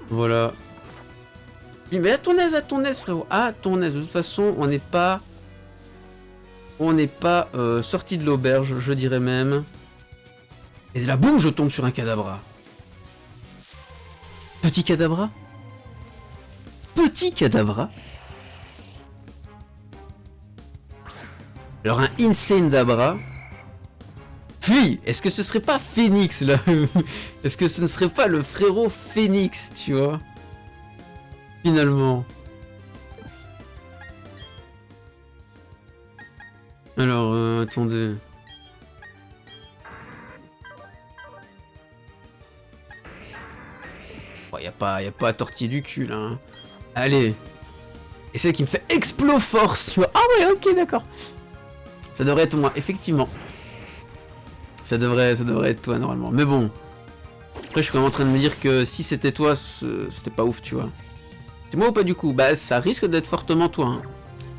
S2: Voilà. Oui, mais à ton aise frérot, à ton aise. De toute façon on n'est pas sorti de l'auberge, je dirais même. Et là, boum, je tombe sur un Kadabra. Petit Kadabra? Petit Kadabra? Alors un Insane Dabra. Puis, est-ce que ce serait pas Phoenix, là? Est-ce que ce ne serait pas le frérot Phoenix, tu vois? Finalement. Alors, attendez... Oh, y a pas à tortiller du cul là. Hein. Allez. Et celle qui me fait Explo Force, tu vois. Ah ouais, ok, d'accord. Ça devrait être moi, effectivement. Ça devrait être toi normalement. Mais bon. Après, je suis quand même en train de me dire que si c'était toi, c'était pas ouf, tu vois. C'est moi ou pas du coup? Bah, ça risque d'être fortement toi. Hein.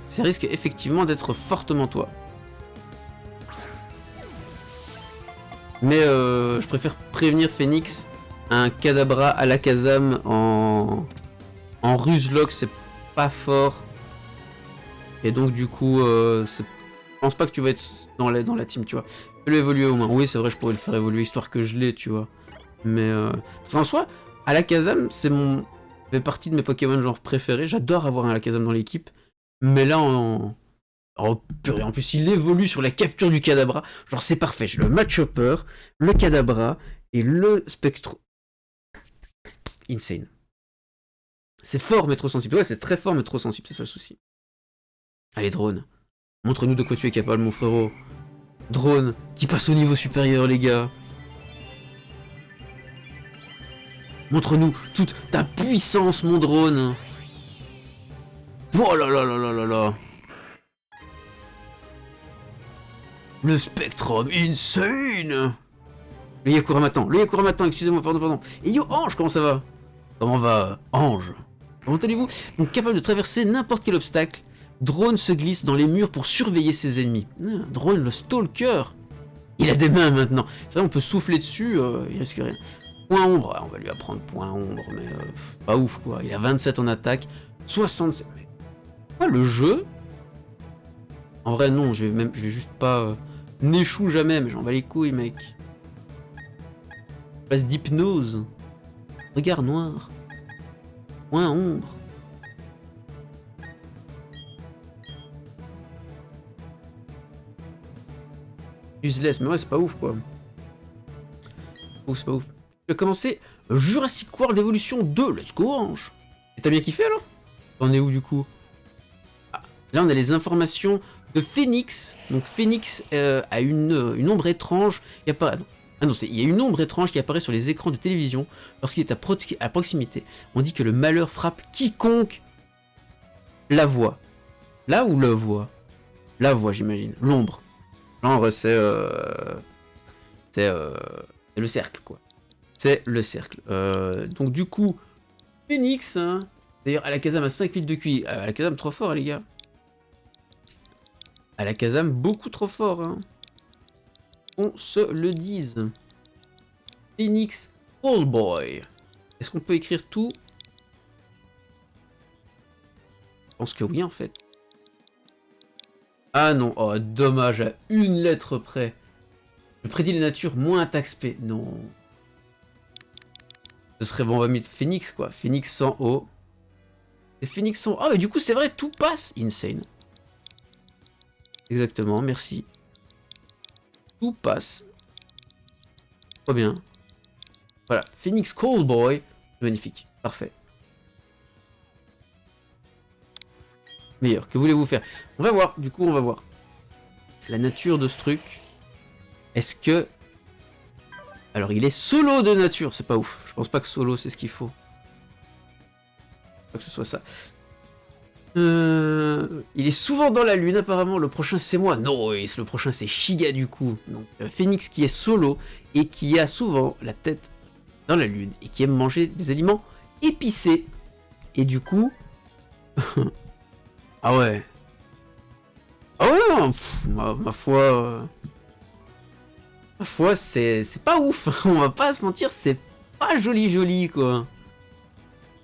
S2: Ça risque effectivement d'être fortement toi. Mais je préfère prévenir Phoenix. Un Kadabra à la Kazam en Ruslock, c'est pas fort. Et donc du coup, je pense pas que tu vas être dans la team, tu vois. Je vais l'évoluer au moins. Oui, c'est vrai, je pourrais le faire évoluer histoire que je l'ai, tu vois. Mais parce qu'en soi, Alakazam, c'est mon... Ça fait partie de mes Pokémon genre préférés. J'adore avoir un Alakazam dans l'équipe. Mais là, oh purée, en plus il évolue sur la capture du Kadabra. Genre c'est parfait, j'ai le Machopper, le Kadabra Et le spectro... Insane. C'est fort mais trop sensible. Ouais, c'est très fort mais trop sensible, c'est ça le souci. Allez, drone. Montre-nous de quoi tu es capable, mon frérot. Drone, qui passe au niveau supérieur, les gars. Montre-nous toute ta puissance, mon drone. Oh là là là là là là. Le Spectrum Insane. Le Yakuramatan, excusez-moi, pardon. Et yo, Ange, comment ça va? Comment va, Ange? Comment allez-vous? Donc capable de traverser n'importe quel obstacle, Drone se glisse dans les murs pour surveiller ses ennemis. Drone, le stalker. Il a des mains maintenant. C'est vrai, on peut souffler dessus, il risque rien. Point ombre, on va lui apprendre point ombre, mais pas ouf quoi. Il a 27 en attaque, 67. Mais quoi le jeu? En vrai non, je vais juste pas n'échoue jamais, mais j'en bats les couilles mec. Passe d'hypnose. Regard noir. Point ombre. Useless, mais ouais c'est pas ouf quoi. C'est pas ouf. Tu as commencé Jurassic World Evolution 2, let's go Ange. Et t'as bien kiffé alors? T'en es où du coup? Ah, là on a les informations de Phoenix. Donc Phoenix a une ombre étrange. Il y a pas... Ah non, il y a une ombre étrange qui apparaît sur les écrans de télévision lorsqu'il est à proximité. On dit que le malheur frappe quiconque la voit. Là ou le voit? La voit j'imagine. L'ombre. Genre c'est le cercle quoi. C'est le cercle. Donc du coup, Phoenix, hein, d'ailleurs Alakazam a 5 000 de QI. Alakazam trop fort les gars. Alakazam beaucoup trop fort. Hein. On se le dise. Phoenix Callboy. Est-ce qu'on peut écrire tout? Je pense que oui en fait. Ah non, oh dommage, à une lettre près. Je prédis les natures, moins attaque spé. Non. Ce serait bon, on va mettre Phoenix quoi. Phoenix sans O. C'est Phoenix sans O. Ah mais du coup c'est vrai, tout passe. Insane. Exactement, merci. Tout passe. Trop bien. Voilà, Phoenix Callboy. Magnifique, parfait. Meilleur, que voulez-vous faire? On va voir, du coup on va voir. La nature de ce truc. Est-ce que... Alors il est solo de nature, c'est pas ouf. Je pense pas que solo c'est ce qu'il faut. Pas que ce soit ça. Il est souvent dans la lune apparemment, le prochain c'est moi. Non, le prochain c'est Shiga du coup. Donc Phoenix qui est solo et qui a souvent la tête dans la lune et qui aime manger des aliments épicés. Et du coup... ah ouais. Ah ouais, non, ma foi... Ma foi, c'est pas ouf, on va pas se mentir, c'est pas joli quoi.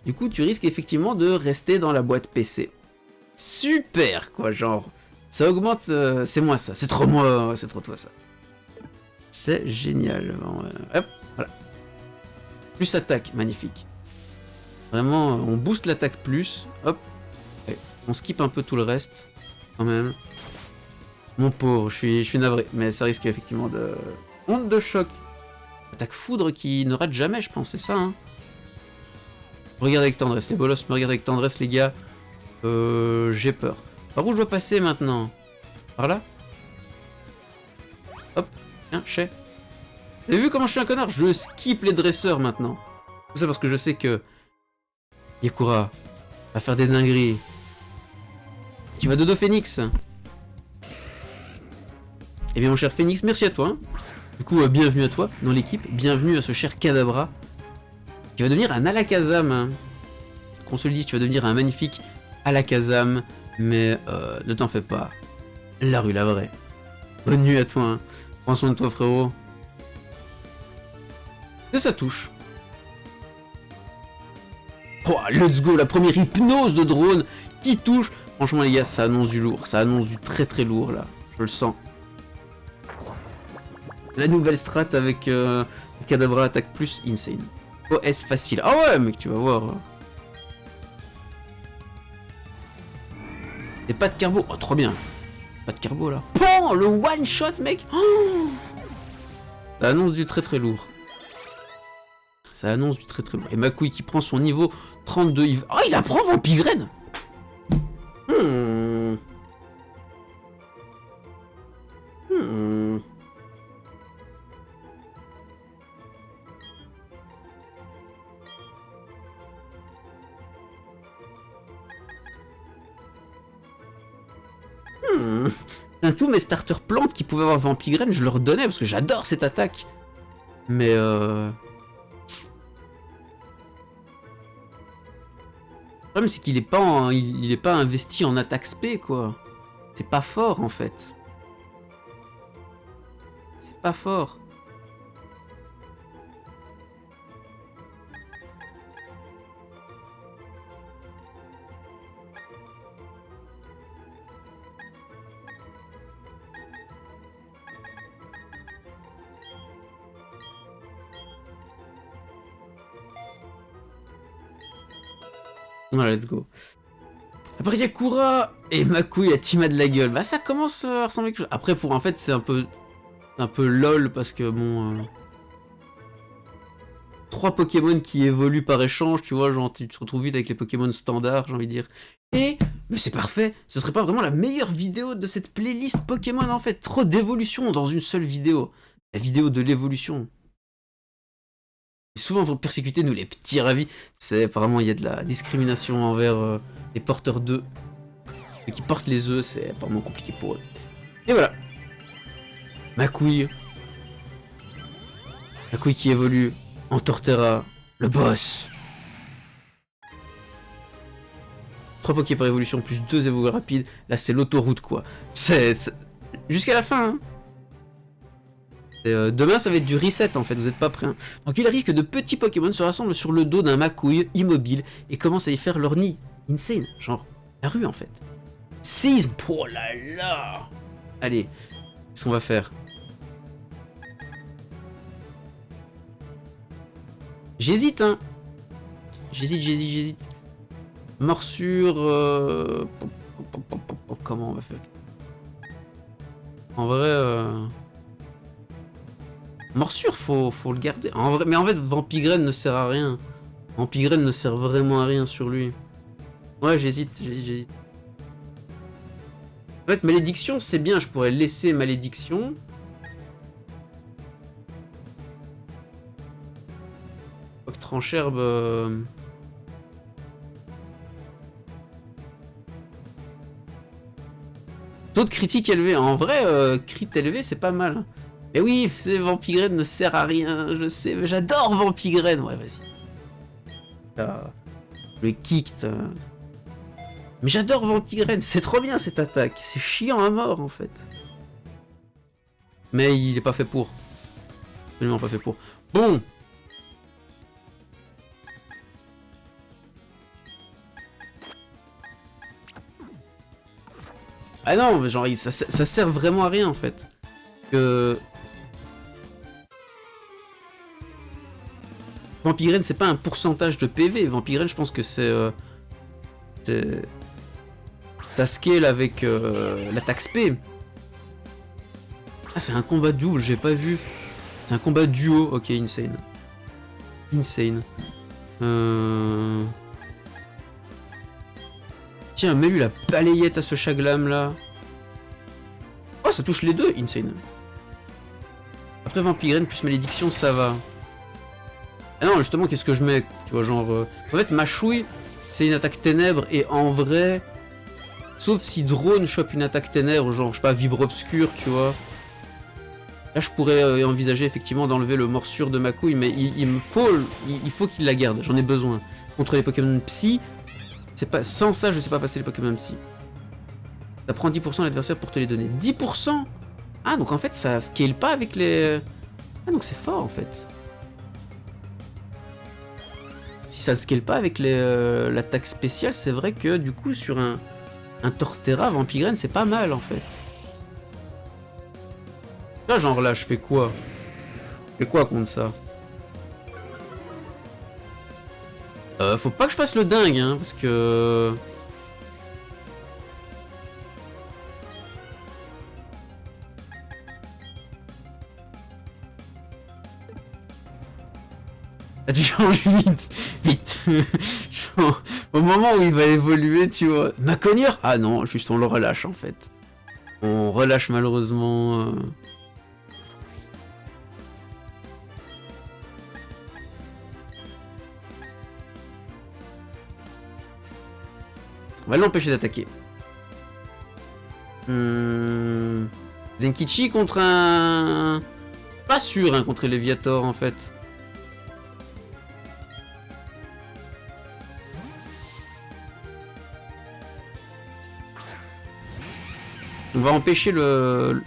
S2: Du coup, tu risques effectivement de rester dans la boîte PC. Super quoi, genre, ça augmente, c'est moi ça, c'est trop moi, c'est trop toi ça. C'est génial, bon, hop, voilà. Plus attaque, magnifique. Vraiment, on booste l'attaque plus, hop, et on skip un peu tout le reste, quand même. Mon pauvre, je suis navré, mais ça risque effectivement de... Onde de choc. Attaque foudre qui ne rate jamais, je pense, c'est ça, hein. Regardez avec tendresse, les bolosses me regardent avec tendresse, les gars. J'ai peur. Par où je dois passer maintenant? Par là? Hop, tiens, chais. Vous avez vu comment je suis un connard? Je skip les dresseurs maintenant. Tout ça parce que je sais que... Yakura va faire des dingueries. Tu vas dodo Phoenix. Eh bien mon cher Phoenix, merci à toi. Hein. Du coup, bienvenue à toi dans l'équipe. Bienvenue à ce cher Kadabra. Qui va devenir un Alakazam. Hein. Qu'on se le dise, tu vas devenir un magnifique Alakazam. Mais ne t'en fais pas. La rue, la vraie. Bonne nuit à toi. Hein. Prends soin de toi frérot. Que ça touche. Oh, let's go, la première hypnose de drone qui touche. Franchement les gars, ça annonce du lourd. Ça annonce du très très lourd là. Je le sens. La nouvelle strat avec Kadabra attaque plus insane. OS facile. Ah ouais mec, tu vas voir. Et pas de carbo. Oh trop bien. Pas de carbo là. Oh le one shot mec. Oh ça annonce du très très lourd. Ça annonce du très très bon. Et Makouille qui prend son niveau 32. Oh, il apprend Vampigraine. Tous mes starter plantes qui pouvaient avoir Vampigraine, je leur donnais parce que j'adore cette attaque. Mais le problème c'est qu'il est pas il est pas investi en attaque spé quoi. C'est pas fort en fait. C'est pas fort. Voilà, let's go. Après, il y a Kura et Makouille, la team a de la gueule. Bah, ça commence à ressembler à quelque chose. Après, en fait, c'est un peu lol parce que bon. 3 Pokémon qui évoluent par échange, tu vois, genre tu te retrouves vite avec les Pokémon standards, j'ai envie de dire. Mais c'est parfait, ce serait pas vraiment la meilleure vidéo de cette playlist Pokémon en fait. Trop d'évolution dans une seule vidéo. La vidéo de l'évolution. Souvent pour persécuter nous les petits ravis, c'est apparemment il y a de la discrimination envers les porteurs d'œufs. Ceux qui portent les œufs, c'est apparemment compliqué pour eux. Et voilà. Makouille. Makouille qui évolue en Torterra, le boss. 3 Poké par évolution plus 2 évolutions rapides. Là c'est l'autoroute quoi. C'est jusqu'à la fin hein. Demain ça va être du reset en fait, vous êtes pas prêts hein. Donc il arrive que de petits Pokémon se rassemblent sur le dos d'un Makouille immobile et commencent à y faire leur nid. Insane, genre la rue en fait. Séisme, oh là là. Allez, qu'est-ce qu'on va faire? J'hésite hein. J'hésite. Morsure... Comment on va faire? En vrai... Morsure, faut le garder. En vrai, mais en fait, Vampigraine ne sert à rien. Vampigraine ne sert vraiment à rien sur lui. Ouais, j'hésite. En fait, Malédiction, c'est bien, je pourrais laisser Malédiction. Trancherbe... Taux de critique élevé. En vrai, crit élevé, c'est pas mal. Mais oui, Vampigraine ne sert à rien, je sais, mais j'adore Vampigraine. Ouais, vas-y. Le kick, mais j'adore Vampigraine, c'est trop bien cette attaque. C'est chiant à mort, en fait. Mais il est pas fait pour. Absolument pas fait pour. Bon. Ah non, mais genre, ça sert vraiment à rien, en fait. Vampigraine, c'est pas un pourcentage de PV. Vampigraine, je pense que c'est... ça scale avec l'attaque spé. Ah, c'est un combat double, j'ai pas vu. C'est un combat duo. Ok, insane. Tiens, mets-lui la balayette à ce Chaglam là. Oh, ça touche les deux, insane. Après Vampigraine plus Malédiction, ça va. Ah non, justement, qu'est-ce que je mets? Tu vois, genre... En fait, Machouille, c'est une attaque ténèbres, et en vrai... Sauf si Drone chope une attaque ténèbres, genre, je sais pas, Vibre Obscur, tu vois. Là, je pourrais envisager, effectivement, d'enlever le morsure de Makouille, mais il faut qu'il la garde, j'en ai besoin. Contre les Pokémon Psy, c'est pas... Sans ça, je sais pas passer les Pokémon Psy. Ça prend 10% à l'adversaire pour te les donner. 10%? Ah, donc en fait, ça scale pas avec les... Ah, donc c'est fort, en fait. Si ça scale pas avec l'attaque spéciale, c'est vrai que du coup sur un Torterra, Vampigraine c'est pas mal en fait. Là genre là je fais quoi? Je fais quoi contre ça? Faut pas que je fasse le dingue hein, parce que... tu changes vite. Vite. Au moment où il va évoluer, tu vois. Maconir? Ah non, juste on le relâche en fait. On relâche malheureusement... On va l'empêcher d'attaquer. Zenkichi contre un... Pas sûr, hein, contre Léviator en fait. On va empêcher le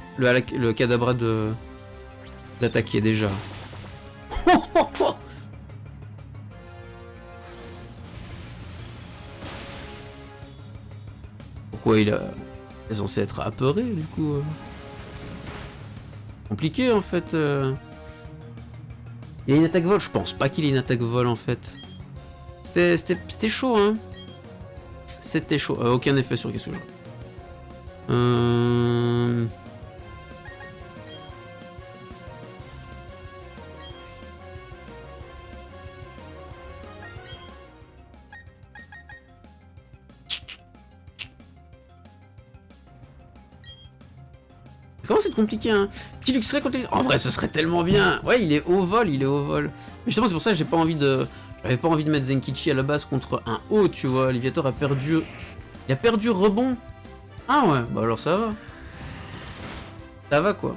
S2: Kadabra d'attaquer déjà. Pourquoi il est censé être apeuré du coup Compliqué en fait. Il a une attaque vol? Je pense pas qu'il ait une attaque vol en fait. C'était chaud hein. C'était chaud. Aucun effet sur Kesuga. Comment c'est compliqué hein. Qui luxerait contre... En vrai ce serait tellement bien. Ouais il est au vol, il est au vol. Mais justement c'est pour ça que j'ai pas envie de... J'avais pas envie de mettre Zenkichi à la base contre un haut tu vois. Léviator a perdu... Il a perdu rebond. Ah ouais, bah alors ça va. Ça va quoi.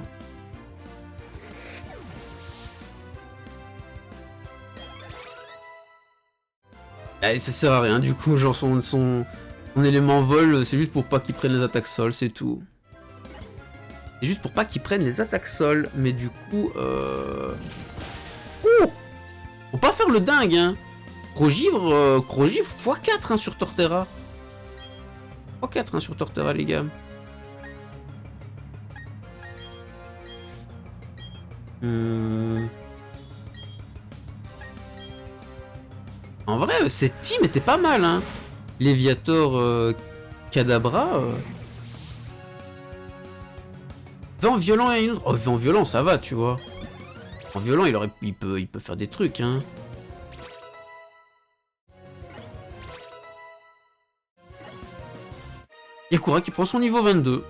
S2: Ah, ça sert à rien du coup, genre son élément vol, c'est juste pour pas qu'il prenne les attaques sol, c'est tout. C'est juste pour pas qu'ils prennent les attaques sol, mais du coup... Ouh, faut pas faire le dingue, hein. Crogivre x4 hein, sur Torterra. x4 hein, sur Torterra, les gars. En vrai, cette team était pas mal, hein. Léviator, Kadabra... Vent violent et une autre. Oh, vent violent, ça va, tu vois. En violent, il peut faire des trucs, hein. Yakura qui prend son niveau 22.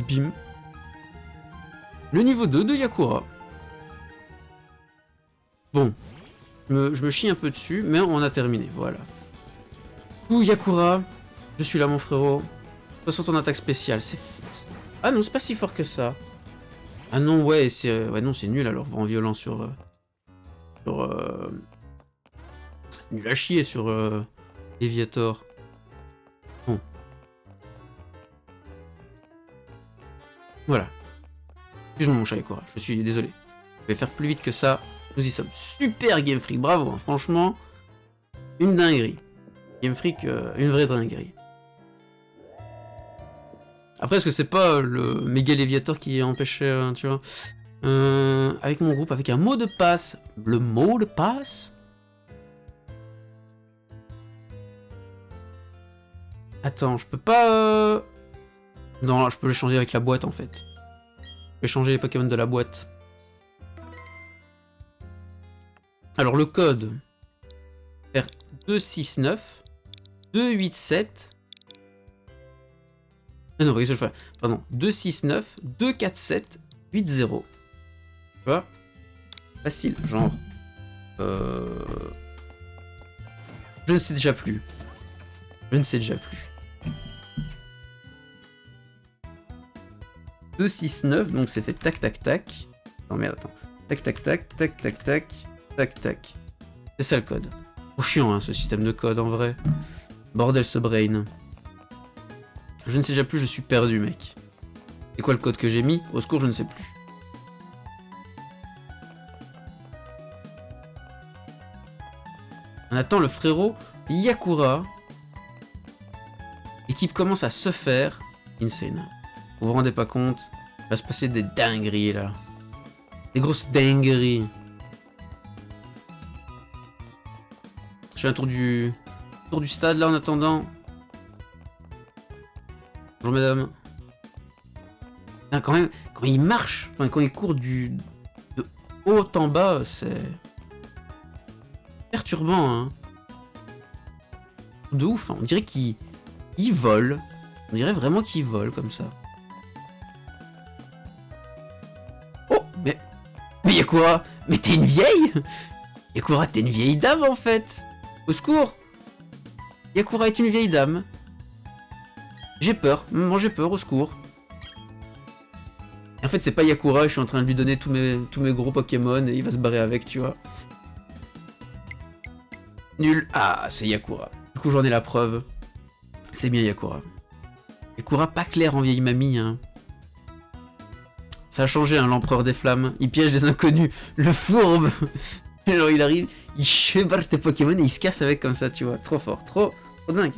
S2: Bim. Le niveau 2 de Yakura. Bon. Je me chie un peu dessus, mais on a terminé, voilà. Ouh, Yakura. Je suis là, mon frérot. 60 en attaque spéciale, c'est... Ah non, c'est pas si fort que ça. Ah non, ouais, c'est ouais, non, c'est nul alors, vent violent sur nul à chier sur Léviator. Bon. Voilà. Excuse-moi mon chat Yakura, je suis désolé. Je vais faire plus vite que ça. Nous y sommes. Super Game Freak, bravo, hein, franchement. Une dinguerie. Game Freak, une vraie dinguerie. Après, est-ce que c'est pas le méga Léviator qui empêchait, tu vois avec mon groupe, avec un mot de passe. Le mot de passe. Attends, je peux pas... Non, je peux le changer avec la boîte, en fait. Je vais changer les Pokémon de la boîte. Alors, le code... R269 287... Ah non, qu'est-ce que je fais? Pardon, 269 247 80. Tu vois? Facile, genre. Je ne sais déjà plus. Je ne sais déjà plus. 269, donc c'est fait tac tac tac. Non merde, attends. Tac tac tac, tac tac tac, tac tac. C'est ça le code. Trop chiant hein, ce système de code en vrai. Bordel ce brain. Je ne sais déjà plus, je suis perdu, mec. C'est quoi le code que j'ai mis? Au secours, je ne sais plus. On attend le frérot Yakura. L'équipe commence à se faire. Insane. Vous vous rendez pas compte? Il va se passer des dingueries, là. Des grosses dingueries. Je fais un tour du stade, là, en attendant. Bonjour mesdames. Quand même, quand il marche, enfin quand il court de haut en bas, c'est perturbant, hein. De ouf, hein. On dirait qu'il vole. On dirait vraiment qu'il vole comme ça. Oh, mais Yakura, mais t'es une vieille? Yakura, t'es une vieille dame en fait. Au secours. Yakura est une vieille dame. J'ai peur, maman j'ai peur, au secours. Et en fait c'est pas Yakura, je suis en train de lui donner tous mes gros Pokémon et il va se barrer avec, tu vois. Nul. Ah, c'est Yakura. Du coup j'en ai la preuve. C'est bien Yakura. Yakura pas clair en vieille mamie, hein. Ça a changé, hein, l'empereur des flammes. Il piège des inconnus. Le fourbe. Alors il arrive, il chebarde tes Pokémon et il se casse avec comme ça, tu vois. Trop fort, trop dingue.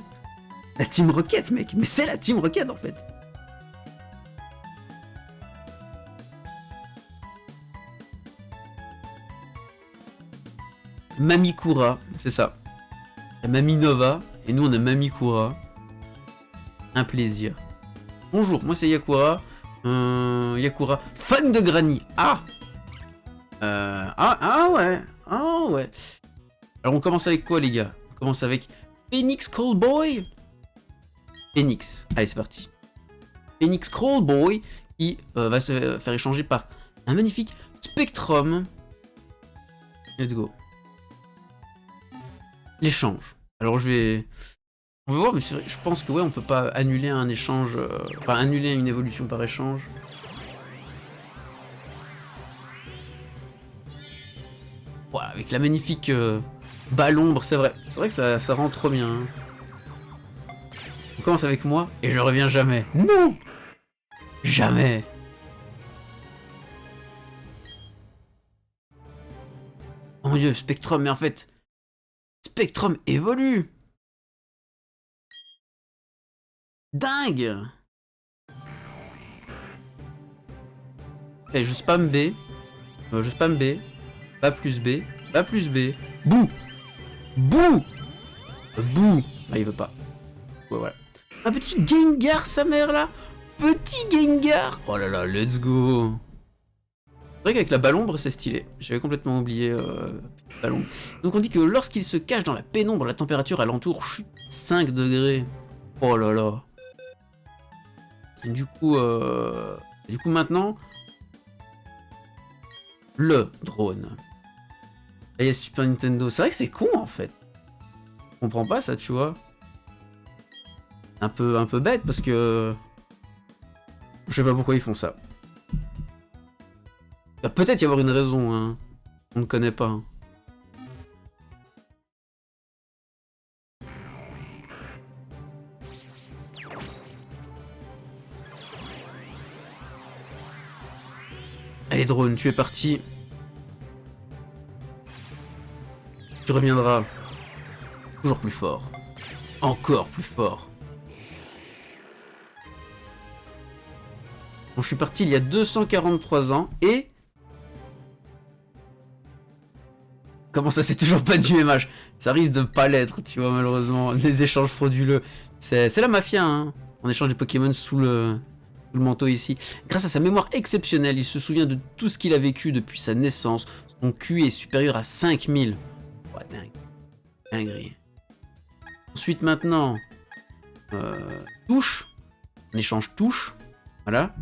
S2: La Team Rocket, mec. Mais c'est la Team Rocket, en fait. Mamikura, c'est ça. La Mami Nova, et nous on a Mamikura. Un plaisir. Bonjour, moi c'est Yakura. Yakura, fan de Granny. Ah ouais. Ah ouais. Alors on commence avec quoi les gars? On commence avec Phoenix Callboy. Phoenix. Allez c'est parti. Phoenix Callboy qui va se faire échanger par un magnifique Spectrum. Let's go. L'échange. Alors on va voir, mais je pense que ouais, on peut pas annuler un échange, enfin annuler une évolution par échange. Voilà, avec la magnifique Ballombre, c'est vrai que ça rend trop bien. Hein. On commence avec moi et je reviens jamais. Non, jamais. Oh mon dieu, Spectrum, mais en fait, Spectrum évolue. Dingue. Et je spam B. Je spam B. Bas plus B. Bas plus B. Bouh. Bouh. Bouh. Ah, il veut pas. Ouais, voilà. Un petit Gengar, sa mère, là. Petit Gengar. Oh là là, let's go. C'est vrai qu'avec la Ballombre, c'est stylé. J'avais complètement oublié Ballombre. Donc on dit que lorsqu'il se cache dans la pénombre, la température alentour chute 5 degrés. Oh là là. Et du coup maintenant, le drone. Et il y a Super Nintendo. C'est vrai que c'est con en fait. Je comprends pas ça, tu vois. Un peu bête parce que je sais pas pourquoi ils font ça. Il va peut-être y avoir une raison, hein. On ne connaît pas. Hein. Allez drone, tu es parti. Tu reviendras toujours plus fort. Encore plus fort. Bon, je suis parti il y a 243 ans et... Comment ça, c'est toujours pas du MH? Ça risque de pas l'être, tu vois, malheureusement. Les échanges frauduleux. C'est la mafia, hein. On échange des Pokémon sous le manteau ici. Grâce à sa mémoire exceptionnelle, il se souvient de tout ce qu'il a vécu depuis sa naissance. Son QI est supérieur à 5000. Oh, dingue. Dinguerie. Ensuite, maintenant, touche. On échange touche. Voilà.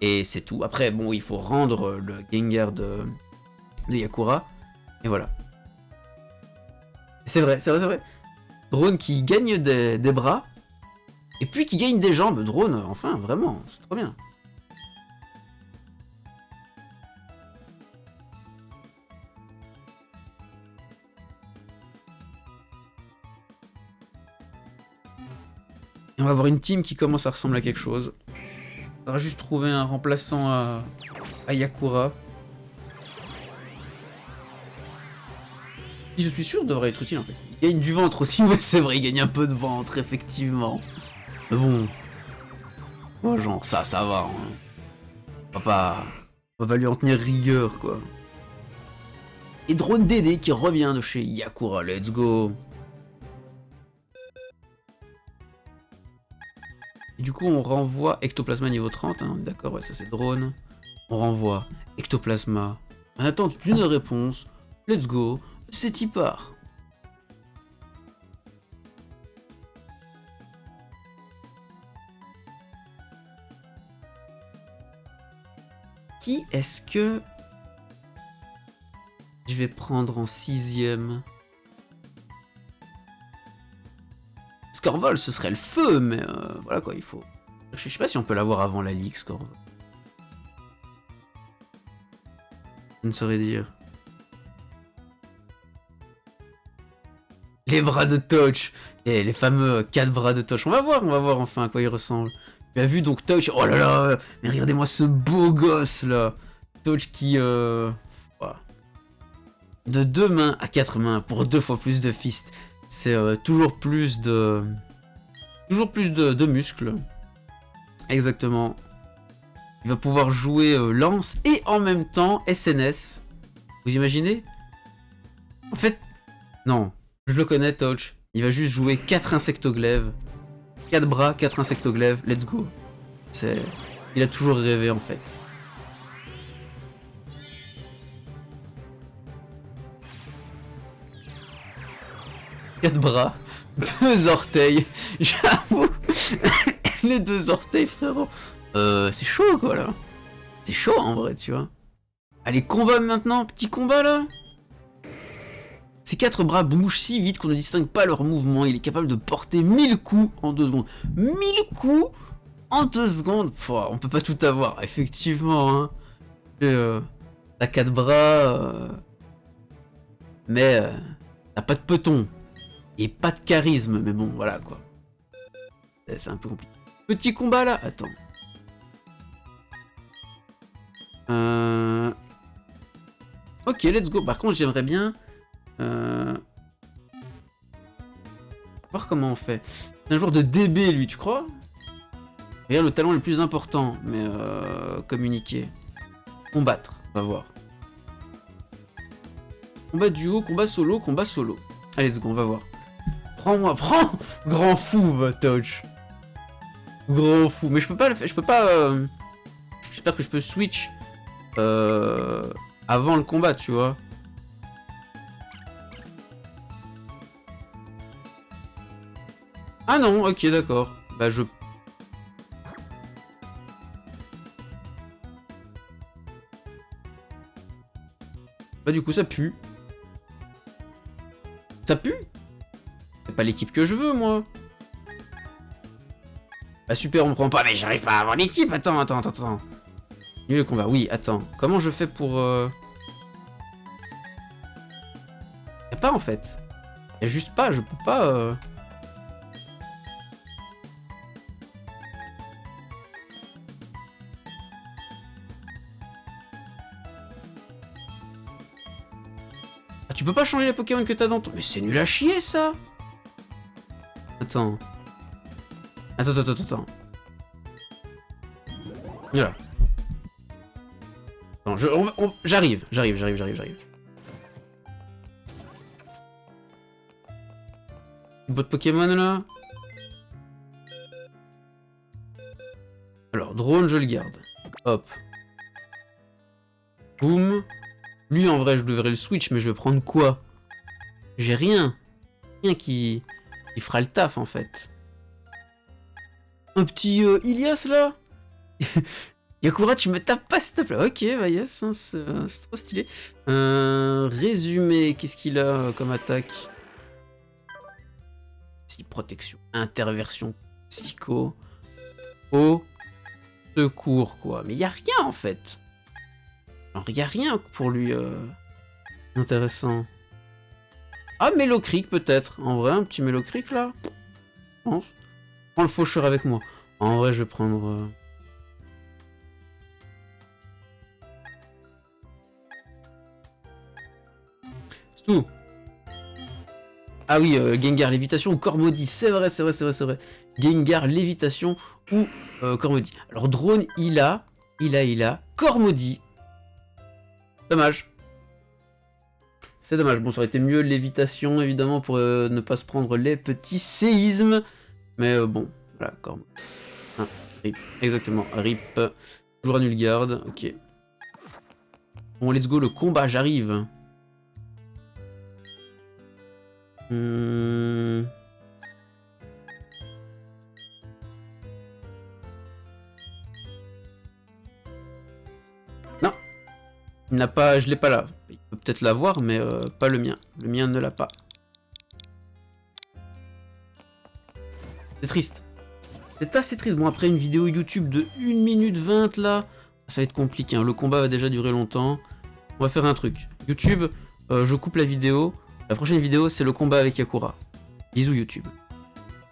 S2: Et c'est tout. Après, bon, il faut rendre le Gengar de Yakura. Et voilà. C'est vrai. Drone qui gagne des bras. Et puis qui gagne des jambes. Drone, enfin, vraiment, c'est trop bien. Et on va avoir une team qui commence à ressembler à quelque chose. On va juste trouver un remplaçant à Yakura. Qui, je suis sûr, devrait être utile en fait. Il gagne du ventre aussi, ouais, c'est vrai, il gagne un peu de ventre, effectivement. Mais bon. Moi, genre, ça va. Hein. On va pas lui en tenir rigueur, quoi. Et Drone Dédé qui revient de chez Yakura, let's go. Et du coup, on renvoie Ectoplasma niveau 30, hein. D'accord, ouais, ça c'est Drone. On renvoie Ectoplasma. En attente d'une réponse, let's go. C'est y part. Qui est-ce que je vais prendre en 6ème? Scorvol, ce serait le feu, mais voilà quoi, il faut... Je sais pas si on peut l'avoir avant la ligue, Scorvol. Je ne saurais dire. Les bras de Touch, les fameux 4 bras de Touch. On va voir enfin à quoi il ressemble. Tu as vu donc Touch, oh là là, mais regardez-moi ce beau gosse là. Touch qui... voilà. De 2 mains à 4 mains pour 2 fois plus de fist. C'est toujours plus de... Toujours plus de muscles. Exactement. Il va pouvoir jouer lance et en même temps SNS. Vous imaginez? En fait, non. Je le connais, Touch. Il va juste jouer 4 insectoglaives. 4 bras, 4 insectoglaives. Let's go. C'est... Il a toujours rêvé, en fait. Quatre bras, 2 orteils. J'avoue. Les 2 orteils, frérot. C'est chaud, quoi, là. C'est chaud, en vrai, tu vois. Allez, combat maintenant. Petit combat, là. Ces 4 bras bougent si vite qu'on ne distingue pas leur mouvement. Il est capable de porter 1000 coups en 2 secondes. 1000 coups en 2 secondes. Pouah, on peut pas tout avoir, effectivement. Hein. T'as 4 bras, mais t'as pas de peton. Et pas de charisme, mais bon, voilà quoi. C'est un peu compliqué. Petit combat là. Attends. Ok, let's go. Par contre, j'aimerais bien... voir comment on fait. C'est un joueur de DB, lui, tu crois? Regarde le talent le plus important, mais communiquer. Combattre, on va voir. Combat duo, combat solo, combat solo. Allez, let's go, on va voir. Prends-moi, prends! Grand fou, bah, Touch. Grand fou. Mais je peux pas le faire, je peux pas... J'espère que je peux switch avant le combat, tu vois. Ah non, ok, d'accord. Bah je... Bah du coup ça pue. Ça pue? C'est pas l'équipe que je veux, moi. Bah super, on me prend pas, mais j'arrive pas à avoir l'équipe. Attends. Nul le combat, oui, attends. Comment je fais pour... Y'a pas en fait. Y'a juste pas, je peux pas... Ah, tu peux pas changer les Pokémon que t'as dans ton... Mais c'est nul à chier ça. Attends. Attends. Voilà. J'arrive. Bot Pokémon là. Alors, drone, je le garde. Hop. Boum. Lui, en vrai, je devrais le switch, mais je vais prendre quoi? J'ai rien. Rien qui fera le taf, en fait. Un petit Ilias, là. Yakura, tu me tapes pas, s'il te plaît. Ok, bah yes, hein, c'est trop stylé. Résumé, qu'est-ce qu'il a comme attaque? Si, protection, interversion, psycho, au secours, quoi. Mais y a rien, en fait. Alors, y a rien pour lui intéressant. Ah, Mélocric, peut-être. En vrai, un petit Mélocric, là. Je pense. Prends le faucheur avec moi. En vrai, je vais prendre... C'est tout. Ah oui, Gengar Lévitation ou Corps Maudit. C'est vrai. Gengar Lévitation ou Corps Maudit. Alors, drone, il a. Corps Maudit. Dommage. C'est dommage. Bon, ça aurait été mieux Lévitation, évidemment, pour ne pas se prendre les petits séismes. Mais bon, voilà, Corps Maudit. Ah, RIP. Exactement, RIP. Toujours à Nulgarde, ok. Bon, let's go, le combat, j'arrive. Non. Il n'a pas... Je l'ai pas là. Il peut peut-être l'avoir, mais pas le mien. Le mien ne l'a pas. C'est triste. C'est assez triste. Bon, après une vidéo YouTube de 1 minute 20 là, ça va être compliqué. Hein. Le combat va déjà durer longtemps. On va faire un truc. YouTube, je coupe la vidéo. La prochaine vidéo, c'est le combat avec Yakura. Bisous YouTube.